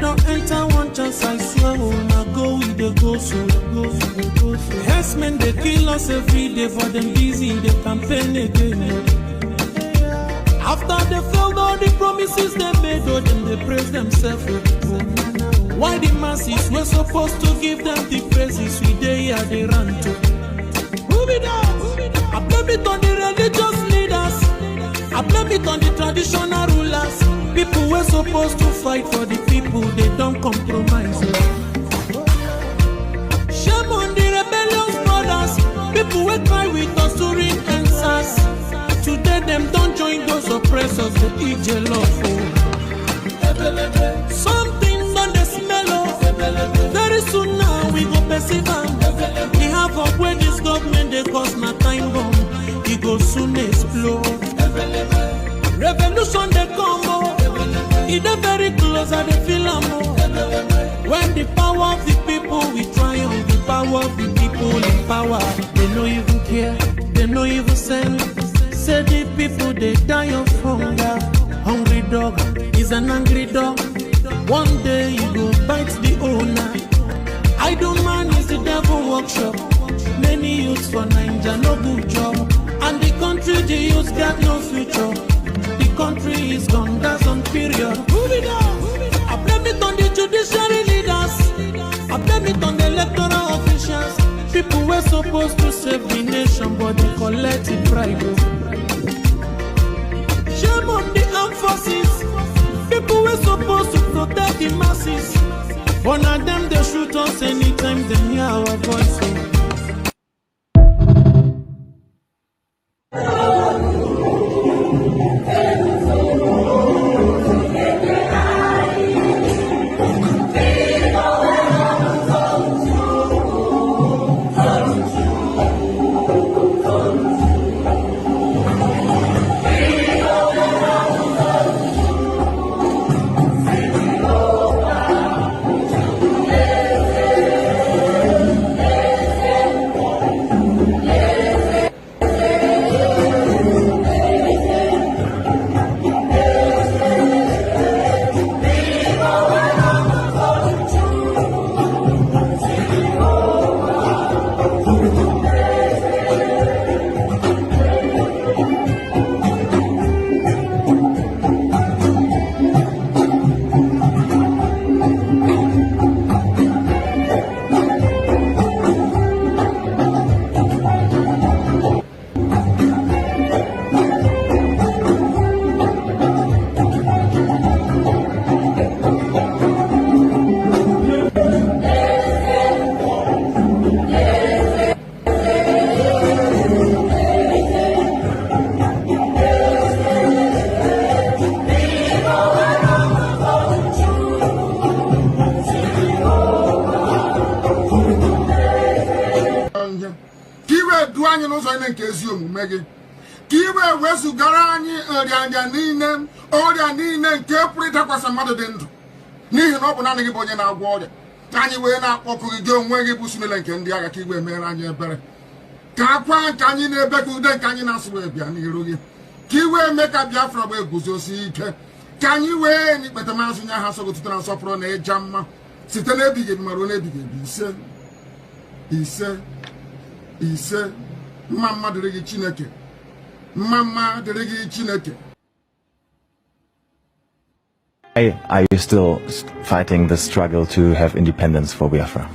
no enter one chance, I swear, now go with the go so. Yes, men, they kill us every day for them busy, they campaign again. After they failed all the promises they made, oh, then they praise themselves. Why the masses were supposed to give them the praises we they are they run to? Move it down. I blame it on the religious leaders. I blame it on the traditional rulers. People were supposed to fight for the people, they don't compromise. Shame on the rebellious brothers. People will cry with us to ring answers. Today them don't join those oppressors, they eat your love. Something done the smell of. Very soon now we go perceive them. We have up where this government they cause my time bomb. It go soon explode. Revolution they come more. It is very close and they feel more. When the power of the people we triumph, the power of the people in power. They no even care, they no even send. Say the people they die of hunger. Hungry dog is an angry dog. One day you go bite the owner. Idle man is the devil workshop. Many youths for Nigeria no good job. And the country the youths got no future. The country is gone, that's on period. Move it on. I blame it on the judiciary leaders. I blame it on the electoral officials. People were supposed to save the nation, but they collect it private. Shame on the armed forces. People were supposed to protect the masses. One of them they shoot us anytime they hear our voice. Anyị wee na-akpọkụgide onwe gị bụ simile nke ndị agha ka igwe mere anyị ebere ka akwa nke anyị na-ebe ka ude nke anyị na-asụ wee bịa n'iru gị ka iwe mee ka Biafra wee guzosi ike ka anyị wee n'ikpete mazụ nye ha sogotutere na nsọpụrụ na ịja mma site n'ebighị ebi mara n'ebighị ebi ise mma mma dịrị gị Chineke mma mma dịrị gị Chineke. Are you still fighting the struggle to have independence for Biafra?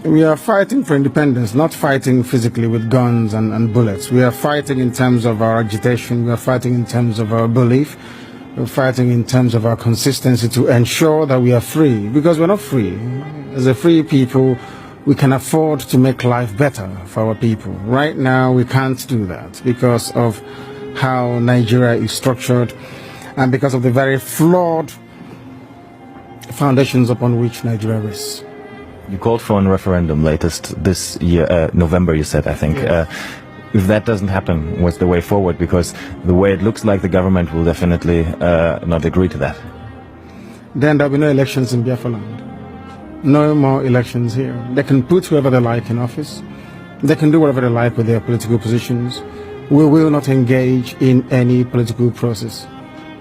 We are fighting for independence, not fighting physically with guns and bullets. We are fighting in terms of our agitation. We are fighting in terms of our belief. We're fighting in terms of our consistency to ensure that we are free. Because we're not free. As a free people, we can afford to make life better for our people. Right now, we can't do that because of how Nigeria is structured and because of the very flawed foundations upon which Nigeria is. You called for a referendum latest this year, November, you said, I think. Yes. If that doesn't happen, what's the way forward? Because the way it looks like the government will definitely not agree to that. Then there'll be no elections in Biafra land. No more elections here. They can put whoever they like in office. They can do whatever they like with their political positions. We will not engage in any political process.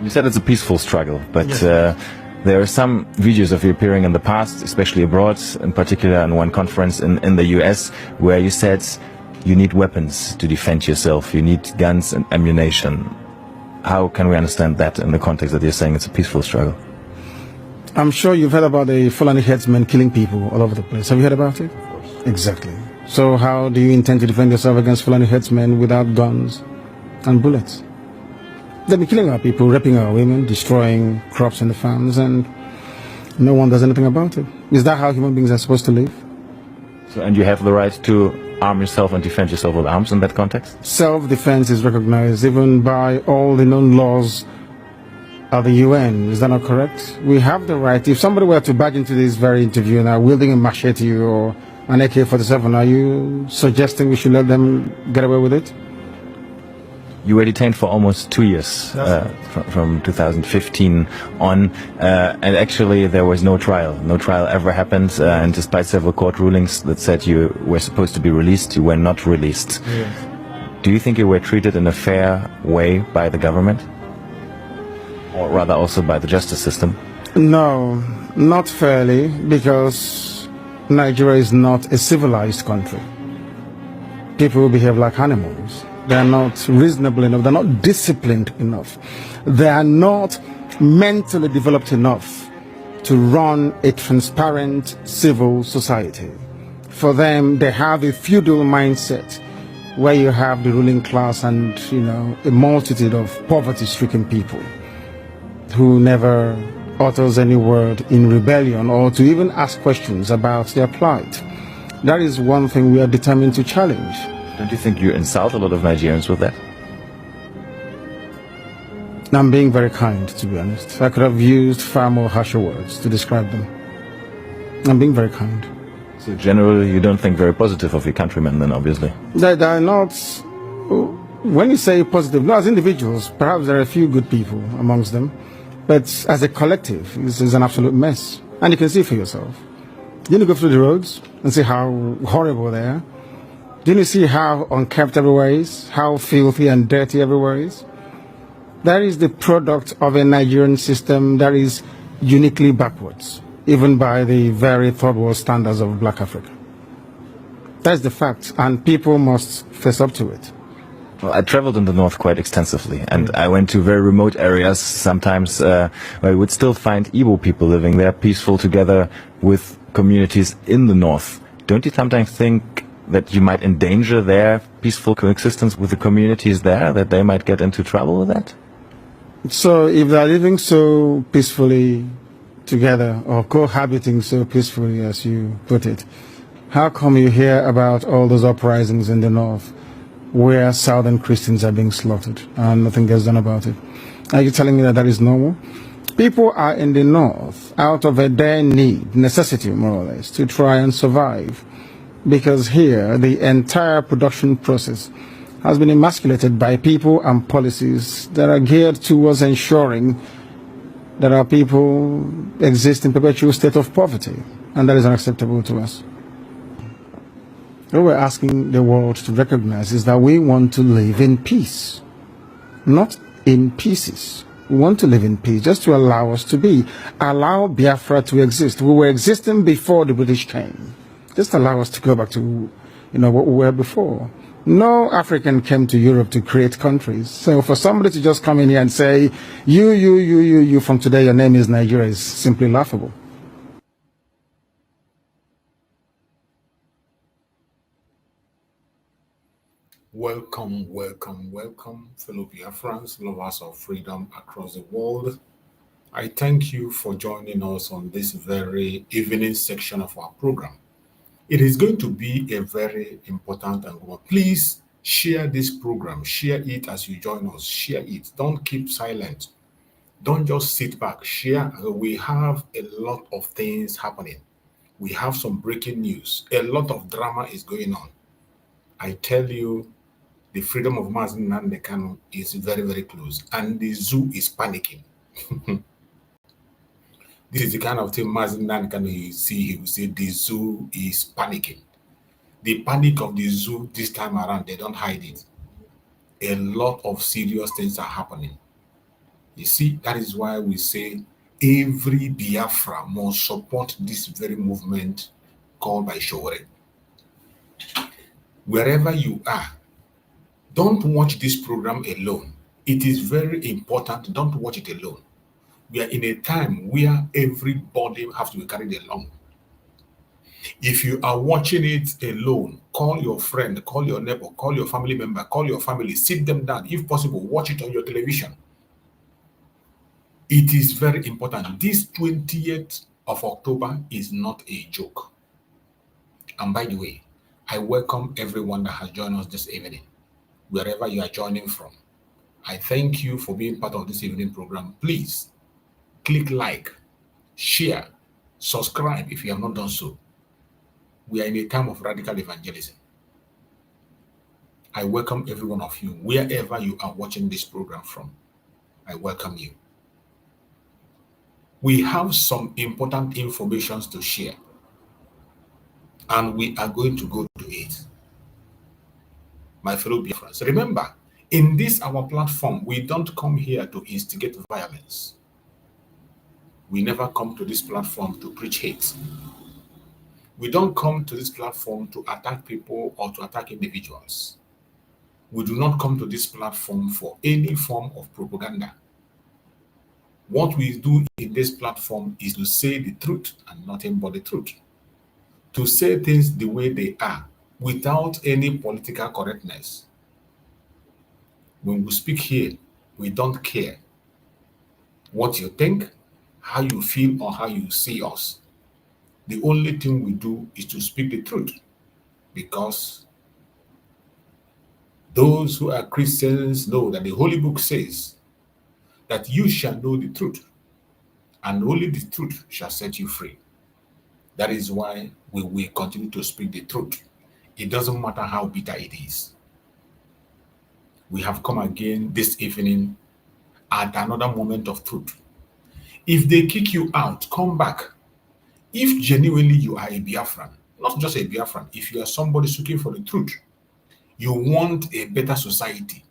You said it's a peaceful struggle, but yes. There are some videos of you appearing in the past, especially abroad, in particular in one conference in the US, where you said you need weapons to defend yourself, you need guns and ammunition. How can we understand that in the context that you're saying it's a peaceful struggle? I'm sure you've heard about the Fulani headsmen killing people all over the place. Have you heard about it? Exactly. So how do you intend to defend yourself against Fulani headsmen without guns and bullets? They'll be killing our people, raping our women, destroying crops in the farms, and no one does anything about it. Is that how human beings are supposed to live? So, and you have the right to arm yourself and defend yourself with arms in that context? Self-defense is recognized even by all the known laws of the UN. Is that not correct? We have the right. If somebody were to barge into this very interview and are wielding a machete or an AK-47, are you suggesting we should let them get away with it? You were detained for almost 2 years, from 2015 on, and actually there was no trial. No trial ever happened, and despite several court rulings that said you were supposed to be released, you were not released. Yes. Do you think you were treated in a fair way by the government? Or rather also by the justice system? No, not fairly, because Nigeria is not a civilized country. People behave like animals. They are not reasonable enough. They're not disciplined enough. They are not mentally developed enough to run a transparent civil society. For them, they have a feudal mindset where you have the ruling class and, a multitude of poverty-stricken people who never utters any word in rebellion or to even ask questions about their plight. That is one thing we are determined to challenge. Don't you think you insult a lot of Nigerians with that? I'm being very kind, to be honest. I could have used far more harsher words to describe them. I'm being very kind. So generally you don't think very positive of your countrymen then, obviously? They are not... When you say positive, no, as individuals, perhaps there are a few good people amongst them. But as a collective, this is an absolute mess. And you can see for yourself. Didn't you go through the roads and see how horrible they are? Didn't you see how unkempt everywhere is? How filthy and dirty everywhere is? That is the product of a Nigerian system that is uniquely backwards, even by the very third world standards of Black Africa. That's the fact, and people must face up to it. Well, I traveled in the north quite extensively, and I went to very remote areas sometimes where you would still find Igbo people living there, peaceful together with communities in the north. Don't you sometimes think that you might endanger their peaceful coexistence with the communities there, that they might get into trouble with that? So if they're living so peacefully together, or cohabiting so peacefully as you put it, how come you hear about all those uprisings in the north where southern Christians are being slaughtered and nothing gets done about it? Are you telling me that that is normal? People are in the north out of a dire need, necessity more or less, to try and survive. Because here, the entire production process has been emasculated by people and policies that are geared towards ensuring that our people exist in perpetual state of poverty. And that is unacceptable to us. What we're asking the world to recognize is that we want to live in peace, not in pieces. We want to live in peace, just to allow us to be. Allow Biafra to exist. We were existing before the British came. Just allow us to go back to, what we were before. No African came to Europe to create countries. So for somebody to just come in here and say, you, from today your name is Nigeria is simply laughable. Welcome, fellow Biafrans, lovers of freedom across the world. I thank you for joining us on this very evening section of our program. It is going to be a very important and good. Please share this program. Share it as you join us. Share it. Don't keep silent. Don't just sit back. Share. We have a lot of things happening. We have some breaking news. A lot of drama is going on. I tell you, the freedom of Mazi Nnamdi Kanu is very, very close. And the zoo is panicking. This is the kind of thing Mazi Nnamdi Kanu he will say the zoo is panicking. The panic of the zoo this time around, they don't hide it. A lot of serious things are happening. You see, that is why we say Every Biafra must support this very movement called by Showore. Wherever you are, don't watch this program alone. It is very important. Don't watch it alone. We are in a time where everybody has to be carried along. If you are watching it alone, call your friend, call your neighbor, call your family member, call your family, sit them down. If possible, watch it on your television. It is very important. This 20th of October is not a joke. And by the way, I welcome everyone that has joined us this evening, wherever you are joining from. I thank you for being part of this evening program. Please click like, share, subscribe if you have not done so. We are in a time of radical evangelism. I welcome every one of you, wherever you are watching this program from. I welcome you. We have some important information to share, and we are going to go to it. My fellow Biafrans, remember, in this our platform, we don't come here to instigate violence. We never come to this platform to preach hate. We don't come to this platform to attack people or to attack individuals. We do not come to this platform for any form of propaganda. What we do in this platform is to say the truth and nothing but the truth. To say things the way they are without any political correctness. When we speak here, we don't care what you think, how you feel, or how you see us. The only thing we do is to speak the truth, because those who are Christians know that the Holy Book says that you shall know the truth, and only the truth shall set you free. That is why we will continue to speak the truth. It doesn't matter how bitter it is. We have come again this evening at another moment of truth. If they kick you out, come back. If genuinely you are a Biafran, not just a Biafran, if you are somebody seeking for the truth, you want a better society,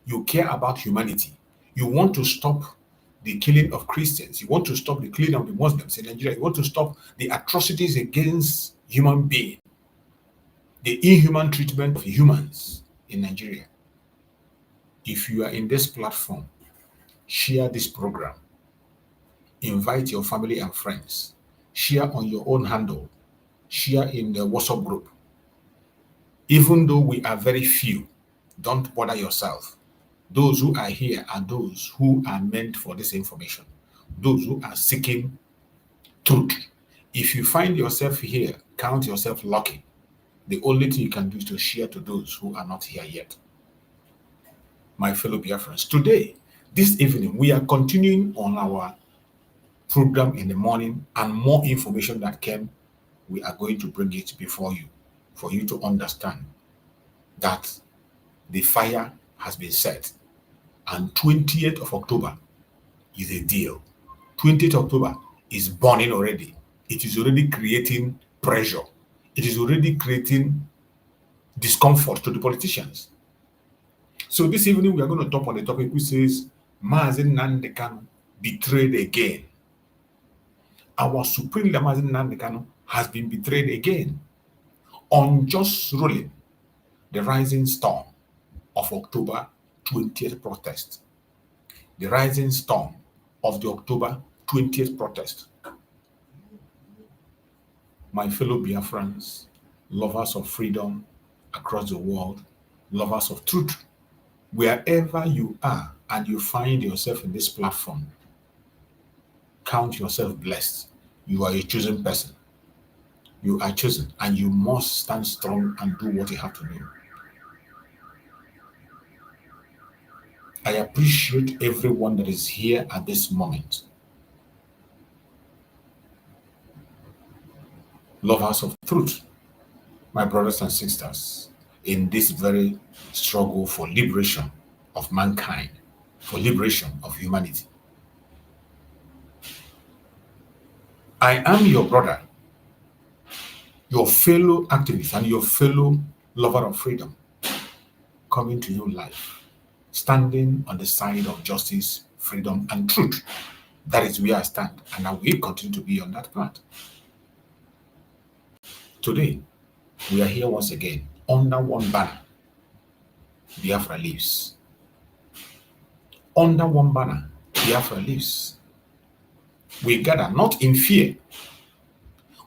you care about humanity, you want to stop the killing of Christians, you want to stop the killing of the Muslims in Nigeria, you want to stop the atrocities against human beings, the inhuman treatment of humans in Nigeria. If you are in this platform, share this program, invite your family and friends, share on your own handle, share in the WhatsApp group. Even though we are very few, don't bother yourself. Those who are here are those who are meant for this information, those who are seeking truth. If you find yourself here, count yourself lucky. The only thing you can do is to share to those who are not here yet. My fellow Biafrans, today, this evening, we are continuing on our program in the morning, and more information that came, we are going to bring it before you, for you to understand that the fire has been set, and 20th of October is a deal. 20th October is burning already. It is already creating pressure. It is already creating discomfort to the politicians. So this evening we are going to talk on the topic which says Mazi Nnamdi Kanu betrayed again. Our supreme leader Mazi Nnamdi Kanu has been betrayed again. Unjust ruling, the rising storm of October 20th protest. The rising storm of the October 20th protest. My fellow Biafrans, lovers of freedom across the world, lovers of truth, wherever you are and you find yourself in this platform, count yourself blessed. You are a chosen person. You are chosen, and you must stand strong and do what you have to do. I appreciate everyone that is here at this moment. Lovers of truth, my brothers and sisters, in this very struggle for liberation of mankind, for liberation of humanity. I am your brother, your fellow activist, and your fellow lover of freedom, coming to you live, standing on the side of justice, freedom, and truth, That is where I stand, and I will continue to be on that path. Today, we are here once again under one banner. Biafra lives. Under one banner, Biafra lives. We gather not in fear.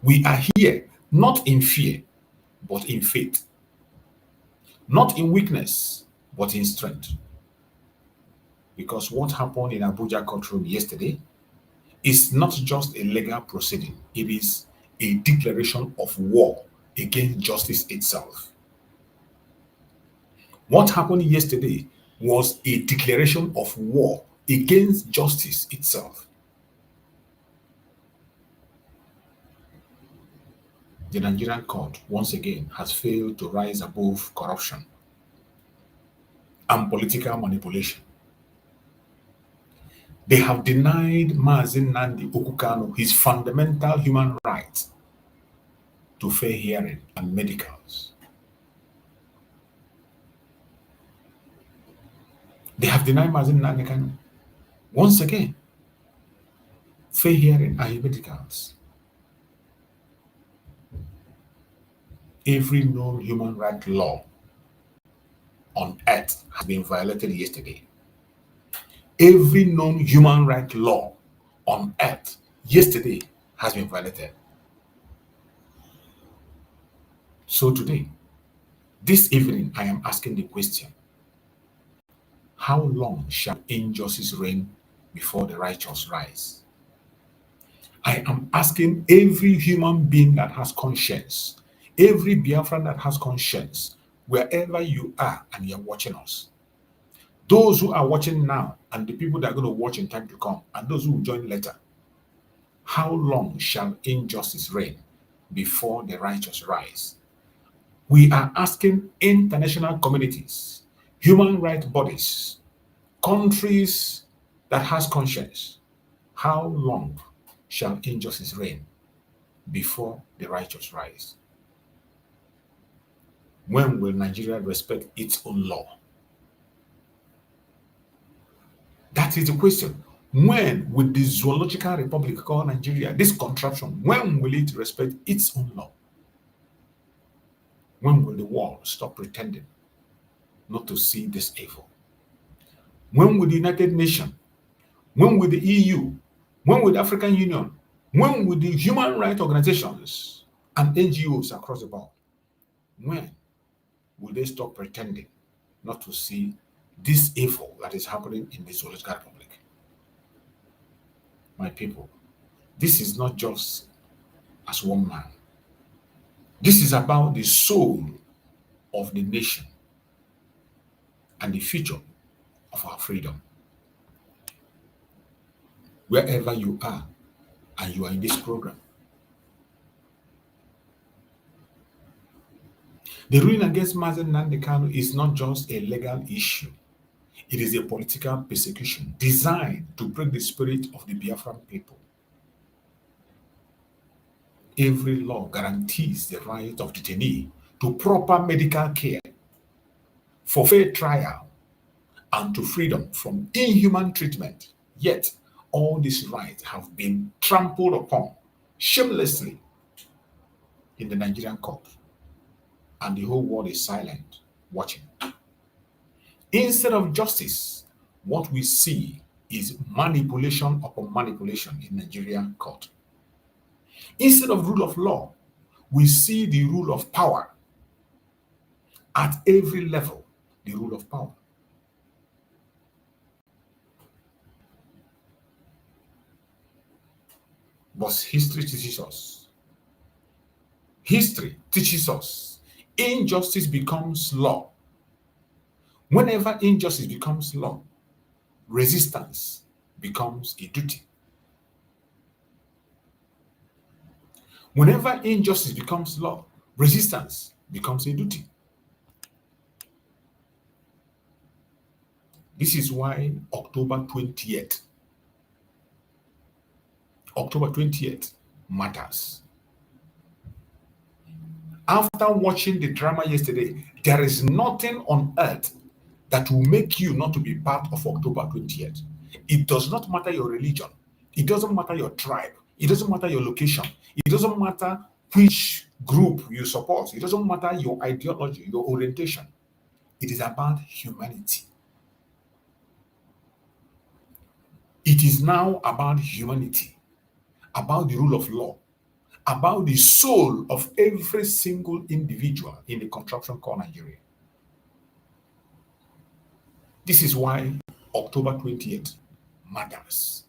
We are here not in fear, but in faith. Not in weakness, but in strength. Because what happened in Abuja courtroom yesterday is not just a legal proceeding, it is a declaration of war against justice itself. What happened yesterday was a declaration of war against justice itself. The Nigerian court, once again, has failed to rise above corruption and political manipulation. They have denied Mazi Nnamdi Kanu his fundamental human right to fair hearing and medicals. They have denied Mazi Nnamdi Kanu once again fair hearing and medicals. Every known human right law on earth has been violated yesterday. Every known human right law on earth yesterday has been violated. So today, this evening, I am asking the question, how long shall injustice reign before the righteous rise? I am asking every human being that has conscience, every Biafran that has conscience, wherever you are and you're watching us, those who are watching now and the people that are going to watch in time to come, and those who will join later, how long shall injustice reign before the righteous rise? We are asking international communities, human rights bodies, countries that has conscience, how long shall injustice reign before the righteous rise? When will Nigeria respect its own law? That is the question. When will the zoological republic called Nigeria, this contraption, when will it respect its own law? When will the world stop pretending not to see this evil? When will the United Nations, when will the EU, when will the African Union, when will the human rights organizations and NGOs across the board, when will they stop pretending not to see this evil that is happening in the zoological republic? My people, this is not just as one man. This is about the soul of the nation and the future of our freedom. Wherever you are and you are in this program, the ruling against Mazi Nnamdi Kanu is not just a legal issue. It is a political persecution designed to break the spirit of the Biafran people. Every law guarantees the right of detainee to proper medical care, for fair trial, and to freedom from inhuman treatment. Yet, all these rights have been trampled upon shamelessly in the Nigerian court, and the whole world is silent, watching. Instead of justice, what we see is manipulation upon manipulation in Nigerian court. Instead of rule of law, we see the rule of power. At every level, the rule of power. But history teaches us. History teaches us injustice becomes law. Whenever injustice becomes law, resistance becomes a duty. Whenever injustice becomes law, resistance becomes a duty. This is why October 20th matters. After watching the drama yesterday, there is nothing on earth that will make you not to be part of October 20th. It does not matter your religion. It doesn't matter your tribe. It doesn't matter your location. It doesn't matter which group you support. It doesn't matter your ideology, your orientation. It is about humanity. It is now about humanity, about the rule of law, about the soul of every single individual in the contraption called Nigeria. This is why October 20th matters.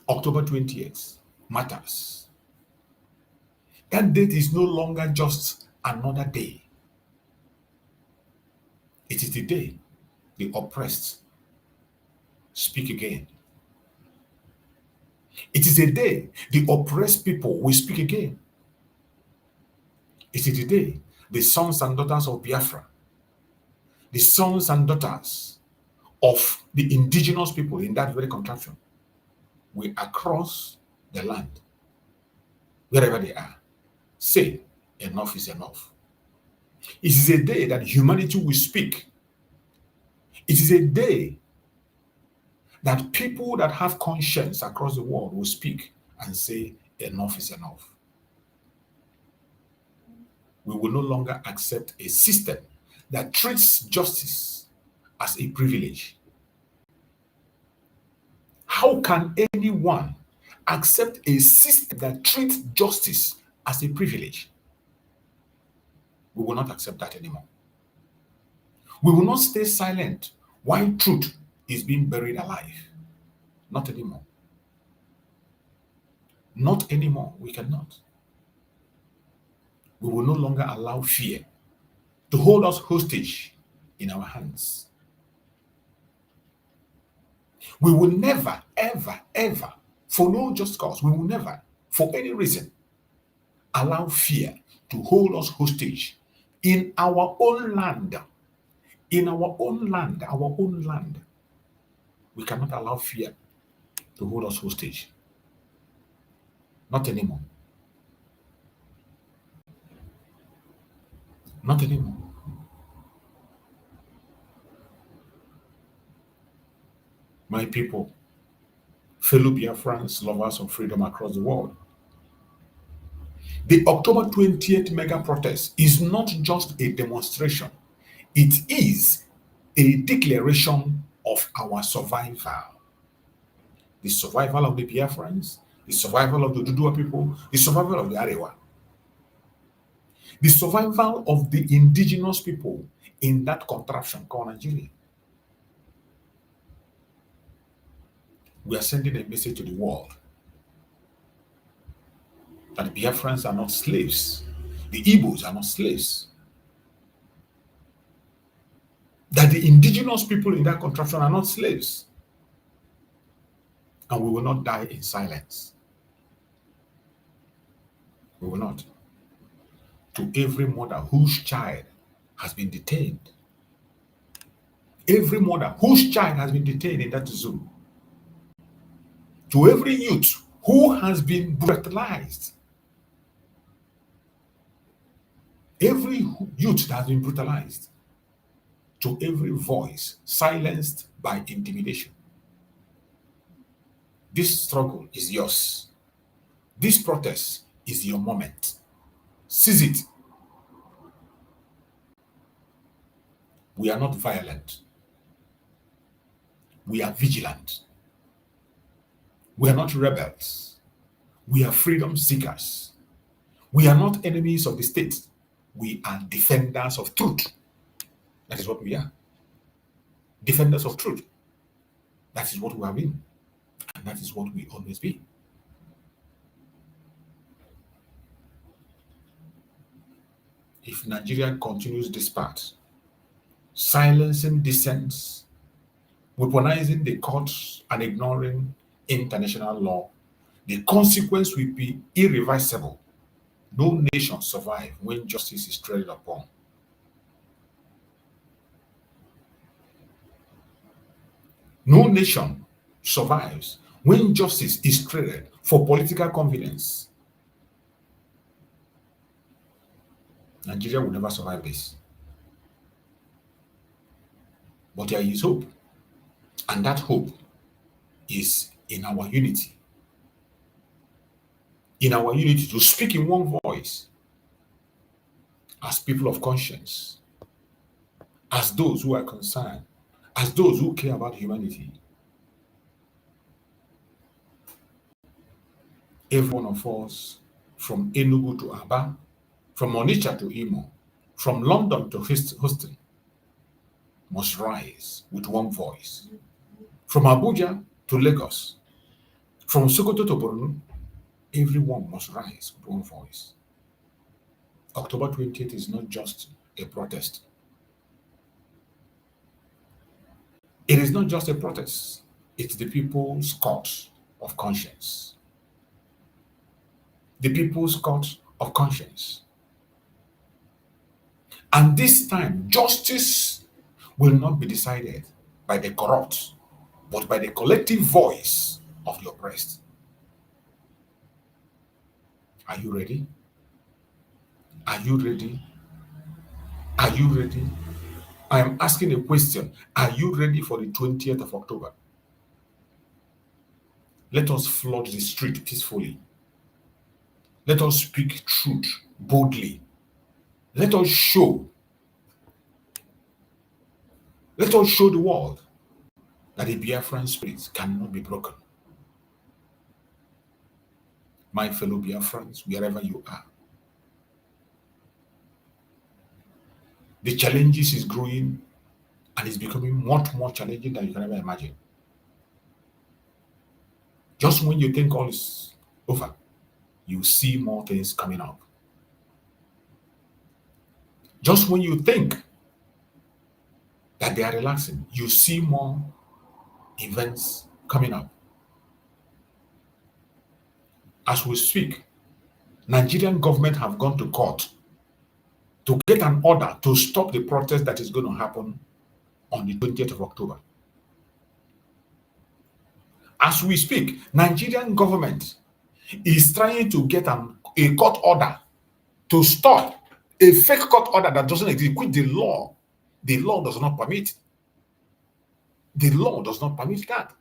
October 20th matters. That date is no longer just another day. It is the day the oppressed speak again. It is a day the oppressed people will speak again. It is the day the sons and daughters of Biafra, the sons and daughters of the indigenous people in that very contraption will across the land, wherever they are, say enough is enough. It is a day that humanity will speak. It is a day that people that have conscience across the world will speak and say enough is enough. We will no longer accept a system that treats justice as a privilege. How can anyone accept a system that treats justice as a privilege? We will not accept that anymore. We will not stay silent while truth is being buried alive. Not anymore. Not anymore. We cannot. We will no longer allow fear to hold us hostage in our hands. We will never, ever, ever, for no just cause, we will never, for any reason, allow fear to hold us hostage in our own land. In our own land, our own land. We cannot allow fear to hold us hostage. Not anymore. Not anymore. My people, fellow Biafrans, lovers of freedom across the world, the October 20th mega protest is not just a demonstration. It is a declaration of our survival. The survival of the Biafrans, the survival of the Dudua people, the survival of the Arewa. The survival of the indigenous people in that contraption called Nigeria. We are sending a message to the world that the Biafrans are not slaves. The Igbos are not slaves. That the indigenous people in that contraption are not slaves. And we will not die in silence. We will not. To every mother whose child has been detained, every mother whose child has been detained in that zoo, to every youth who has been brutalized, every youth that has been brutalized, to every voice silenced by intimidation. This struggle is yours. This protest is your moment. Seize it. We are not violent. We are vigilant. We are not rebels. We are freedom seekers. We are not enemies of the state. We are defenders of truth. That is what we are. Defenders of truth. That is what we have been. And that is what we always be. If Nigeria continues this path, silencing dissents, weaponizing the courts, and ignoring international law, the consequence will be irreversible. No nation survives when justice is treaded upon. No nation survives when justice is traded for political convenience. Nigeria will never survive this. But there is hope. And that hope is in our unity. In our unity to speak in one voice as people of conscience, as those who are concerned, as those who care about humanity. Every one of us, from Enugu to Aba, from Onitsha to Imo, from London to Houston, must rise with one voice. From Abuja to Lagos, from Sokoto to Borno, everyone must rise with one voice. October 28th is not just a protest. It is not just a protest. It's the people's court of conscience. The people's court of conscience. And this time, justice will not be decided by the corrupt, but by the collective voice of the oppressed. Are you ready? Are you ready? Are you ready? I am asking a question. Are you ready for the 20th of October? Let us flood the street peacefully. Let us speak truth boldly. Let us show the world that the Biafran spirit cannot be broken. My fellow Biafrans, wherever you are, the challenges is growing and it's becoming much more challenging than you can ever imagine. Just when you think all is over, you see more things coming up. Just when you think that they are relaxing, you see more events coming up. As we speak, Nigerian government have gone to court to get an order to stop the protest that is going to happen on the 20th of October. As we speak, Nigerian government is trying to get a court order to stop a fake court order that doesn't execute the law. The law does not permit. The law does not permit that.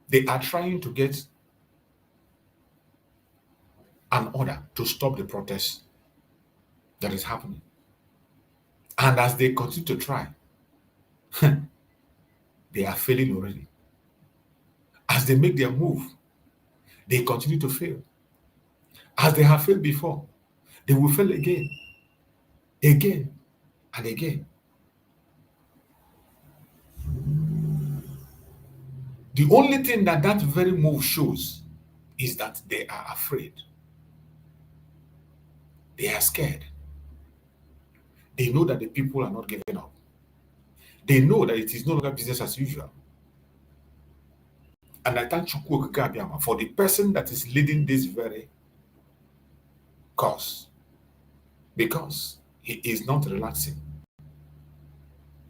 They are trying to get an order to stop the protest that is happening. And as they continue to try, they are failing already. As they make their move, they continue to fail. As they have failed before, they will fail again, and again. The only thing that very move shows is that they are afraid. They are scared. They know that the people are not giving up. They know that it is no longer business as usual. And I thank Chukwu Okike Abiama for the person that is leading this very cause, because he is not relaxing.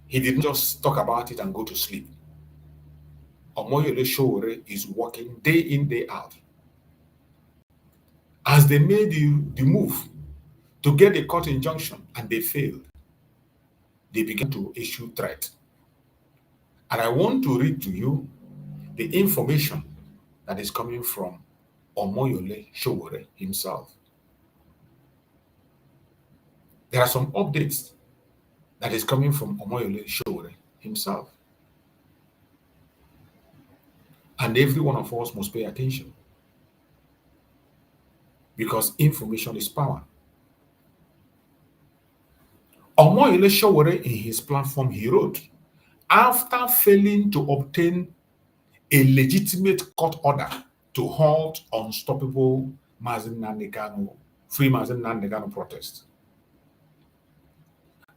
He didn't just talk about it and go to sleep. Omoyele Sowore is working day in, day out. As they made the move to get a court injunction and they failed, they began to issue threat. And I want to read to you the information that is coming from Omoyele Sowore himself. There are some updates that is coming from Omoyele Sowore himself. And every one of us must pay attention, because information is power. Omoyele Sowore, in his platform, he wrote, after failing to obtain a legitimate court order to halt unstoppable Mazi Nnamdi Kanu, free Mazi Nnamdi Kanu protest,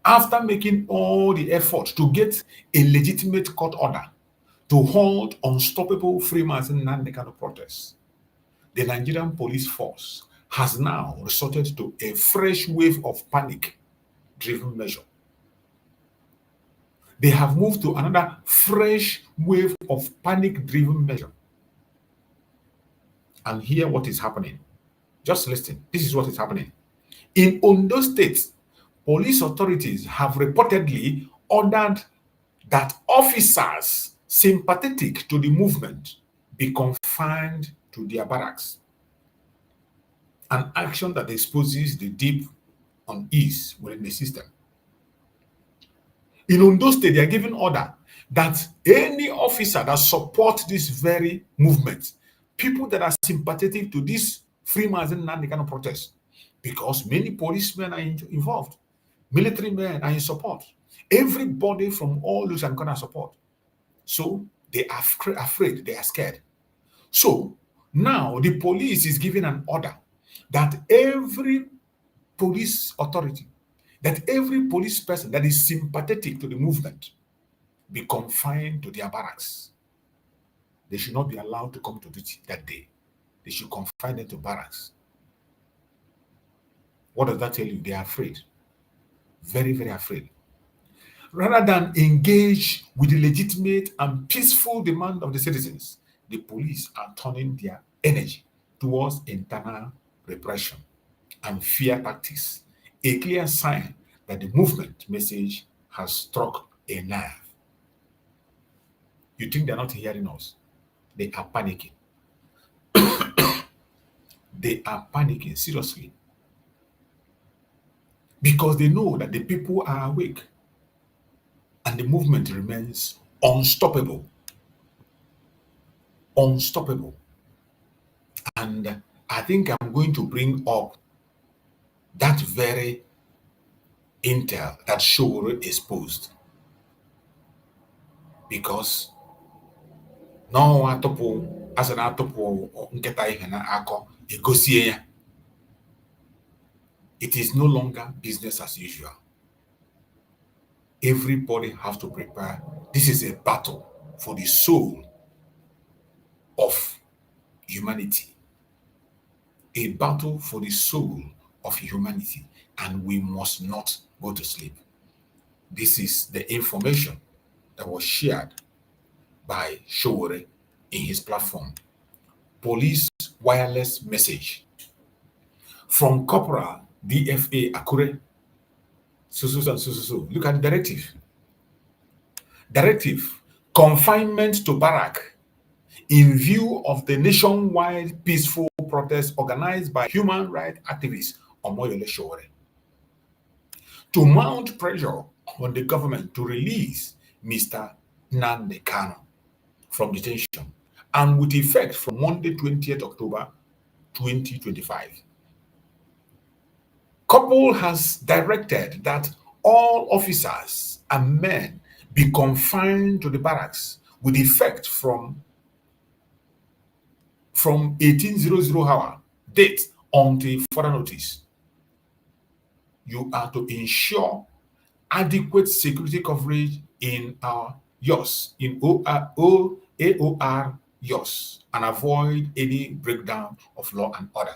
after making all the effort to get a legitimate court order to halt unstoppable free Mazi Nnamdi Kanu protests, the Nigerian police force has now resorted to a fresh wave of panic-driven measure. They have moved to another fresh wave of panic-driven measure. And hear what is happening. Just listen. This is what is happening. In Ondo State, police authorities have reportedly ordered that officers sympathetic to the movement be confined to their barracks. An action that exposes the deep unease within the system. In Ondo State, they are giving order that any officer that supports this very movement, people that are sympathetic to this Free Mazi Nnamdi Kanu protest, because many policemen are involved, military men are in support, everybody from all those and corner support. So they are afraid, they are scared. So now the police is giving an order that every police authority, that every police person that is sympathetic to the movement be confined to their barracks. They should not be allowed to come to duty that day. They should confine them to barracks. What does that tell you? They are afraid. Very, very afraid. Rather than engage with the legitimate and peaceful demand of the citizens, the police are turning their energy towards internal repression and fear tactics, a clear sign that the movement message has struck a nerve. You think they're not hearing us? They are panicking. They are panicking, seriously. Because they know that the people are awake and the movement remains unstoppable. Unstoppable. And I think I'm going to bring up that very intel that Showore exposed. Because no atopo as an atopo nketa ihe na akọ egosie ya. It is no longer business as usual. Everybody has to prepare. This is a battle for the soul of humanity. A battle for the soul of humanity, and we must not go to sleep. This is the information that was shared by Showore in his platform. Police wireless message from Corporal DFA Akure. So. Look at the directive. Directive: confinement to barrack in view of the nationwide peaceful protest organized by human rights activists Omoyole Showore, to mount pressure on the government to release Mr. Nnamdi Kanu from detention, and with effect from Monday, 20th October 2025. Couple has directed that all officers and men be confined to the barracks with effect from 1800 hour date until further notice. You are to ensure adequate security coverage in our YOS, in AOR YOS, and avoid any breakdown of law and order.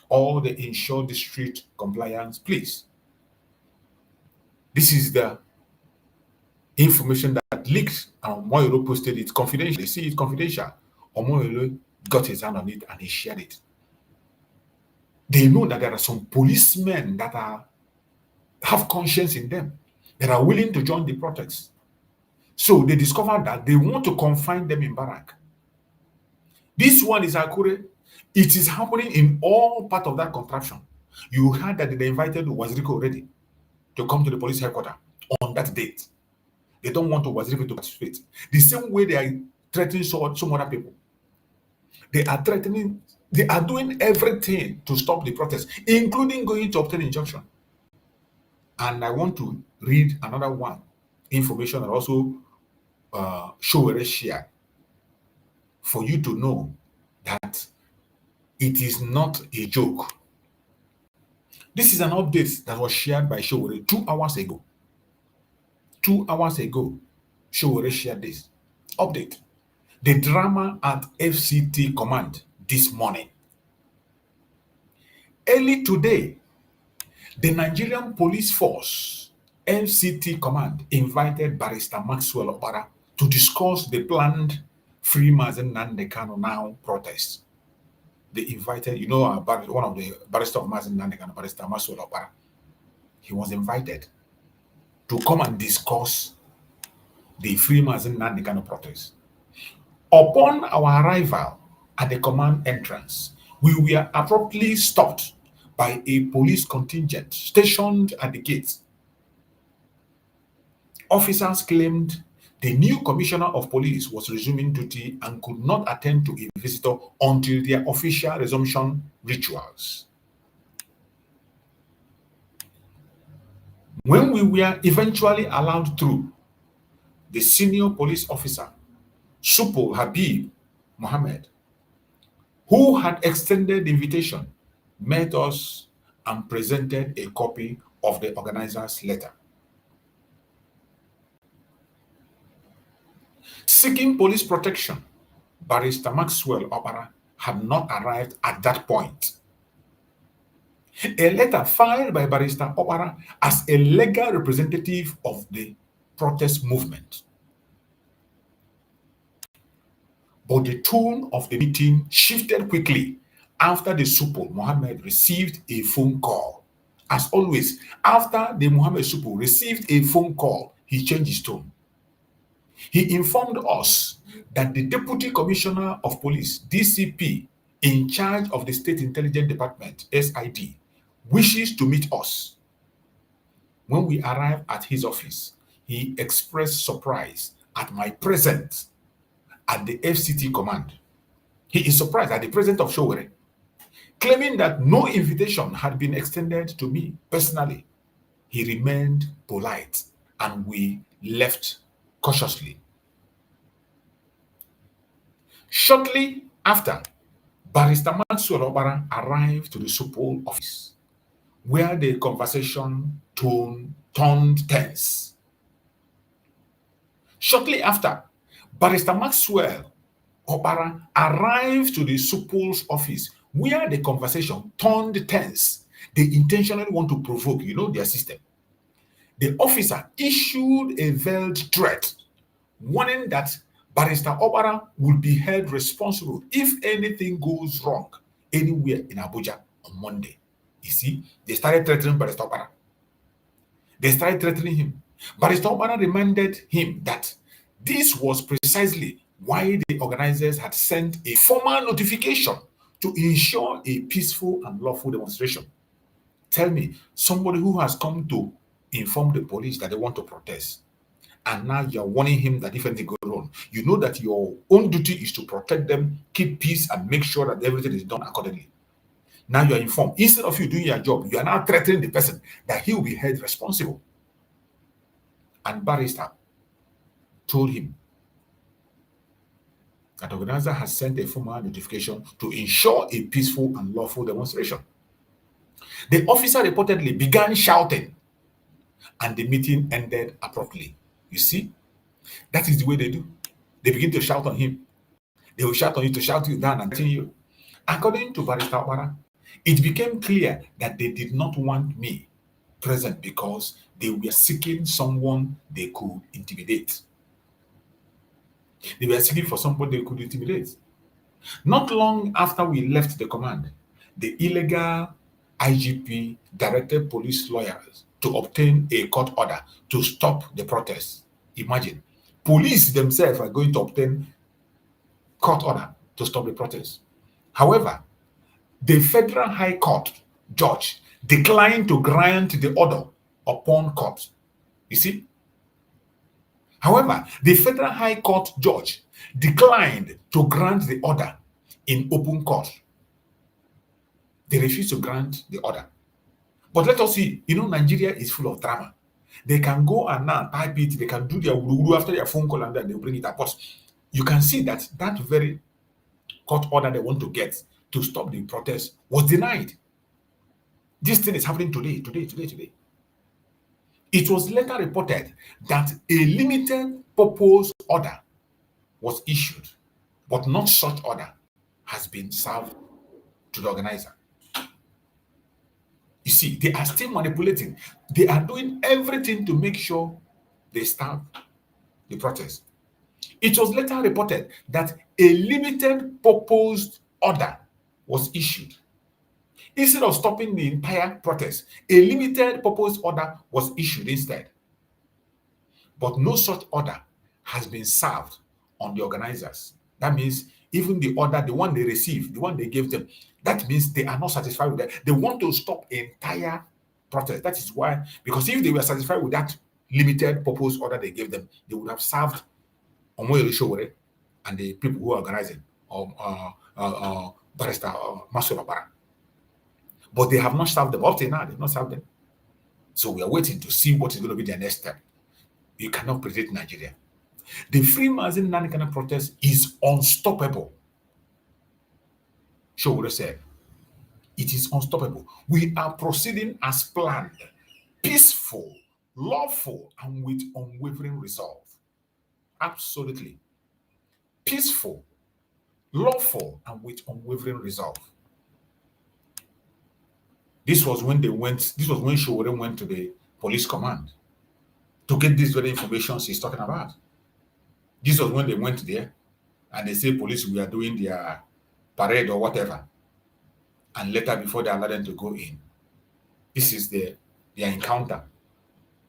All the ensure district compliance, please. This is the information that leaked, and Omoyole posted it confidential. They see it confidential. Omoyole got his hand on it and he shared it. They know that there are some policemen that have conscience in them, that are willing to join the protest. So they discovered that they want to confine them in barrack. This one is Akure. It is happening in all part of that contraption. You heard that they invited Waziriko already to come to the police headquarters on that date. They don't want Waziriko to participate. The same way they are threatening some other people. They are threatening, they are doing everything to stop the protest, including going to obtain injunction. And I want to read another one, information that also Showore shared, for you to know that it is not a joke. This is an update that was shared by Showore 2 hours ago. 2 hours ago, Showore shared this update. The drama at FCT command this morning. Early today, the Nigerian Police Force FCT command invited Barrister Maxwell Obara to discuss the planned Free Mazi Nnamdi Kanu now protest. They invited, you know, one of the barrister of Mazi Nnamdi Kanu, Barrister Maxwell Obara. He was invited to come and discuss the Free Mazi Nnamdi Kanu protest. Upon our arrival at the command entrance, we were abruptly stopped by a police contingent stationed at the gate. Officers claimed the new commissioner of police was resuming duty and could not attend to a visitor until their official resumption rituals. When we were eventually allowed through, the senior police officer, Supul Habib Mohammed, who had extended the invitation, met us and presented a copy of the organizer's letter. Seeking police protection, Barrister Maxwell Opara had not arrived at that point. A letter filed by Barrister Opara as a legal representative of the protest movement. But the tone of the meeting shifted quickly after the Supul Mohammed received a phone call. As always, after the Mohammed Supul received a phone call, he changed his tone. He informed us that the Deputy Commissioner of Police, DCP, in charge of the State Intelligence Department, SID, wishes to meet us. When we arrived at his office, he expressed surprise at my presence at the FCT command. He is surprised at the presence of Showere, claiming that no invitation had been extended to me personally. He remained polite and we left cautiously. Shortly after, Barrister Maxwell Opara arrived to the Supul office, where the conversation turned tense. Shortly after, Barrister Maxwell Opara arrived to the Supul's office, where the conversation turned tense. They intentionally want to provoke, their system. The officer issued a veiled threat, warning that Barrister Opara will be held responsible if anything goes wrong anywhere in Abuja on Monday. You see, they started threatening Barrister Opara. They started threatening him. Barrister Opara reminded him that this was precisely why the organizers had sent a formal notification to ensure a peaceful and lawful demonstration. Tell me, somebody who has come to inform the police that they want to protest, and now you're warning him that if anything goes wrong, you know that your own duty is to protect them, keep peace, and make sure that everything is done accordingly. Now you're informed. Instead of you doing your job, you are now threatening the person that he will be held responsible. And Barrister told him that the organizer has sent a formal notification to ensure a peaceful and lawful demonstration. The officer reportedly began shouting, and the meeting ended abruptly. You see, that is the way they do. They begin to shout on him. They will shout on you to shout you down and threaten you. According to Barrister Opara, it became clear that they did not want me present because they were seeking someone they could intimidate. They were seeking for somebody they could intimidate. Not long after we left the command, the illegal IGP directed police lawyers to obtain a court order to stop the protests. Imagine, police themselves are going to obtain court order to stop the protests. However, the Federal High Court judge declined to grant the order upon court. You see? However, the Federal High Court judge declined to grant the order in open court. They refused to grant the order. But let us see, Nigeria is full of drama. They can go and now type it, they can do their wuru after their phone call and then they'll bring it up. But you can see that that very court order they want to get to stop the protest was denied. This thing is happening today. It was later reported that a limited purpose order was issued, but not such order has been served to the organizer. You see, they are still manipulating. They are doing everything to make sure they start the protest. It was later reported that a limited purpose order was issued. Instead of stopping the entire protest, a limited purpose order was issued instead. But no such order has been served on the organizers. That means even the order, the one they received, the one they gave them, that means they are not satisfied with that. They want to stop entire protest. That is why, because if they were satisfied with that limited purpose order they gave them, they would have served Omoyele Sowore and the people who are organizing, Barrister Maso Babara. But they have not served them. Up till now, they have not served them. So we are waiting to see what is going to be their next step. You cannot predict Nigeria. The Free Mazi Nnamdi Kanu protest is unstoppable. Sowore said, it is unstoppable. We are proceeding as planned, peaceful, lawful, and with unwavering resolve. Absolutely. Peaceful, lawful, and with unwavering resolve. This was when Sowore went to the police command to get this very information she's talking about. This was when they went there and they say, police, we are doing their parade or whatever. And later, before they allow them to go in, this is their encounter.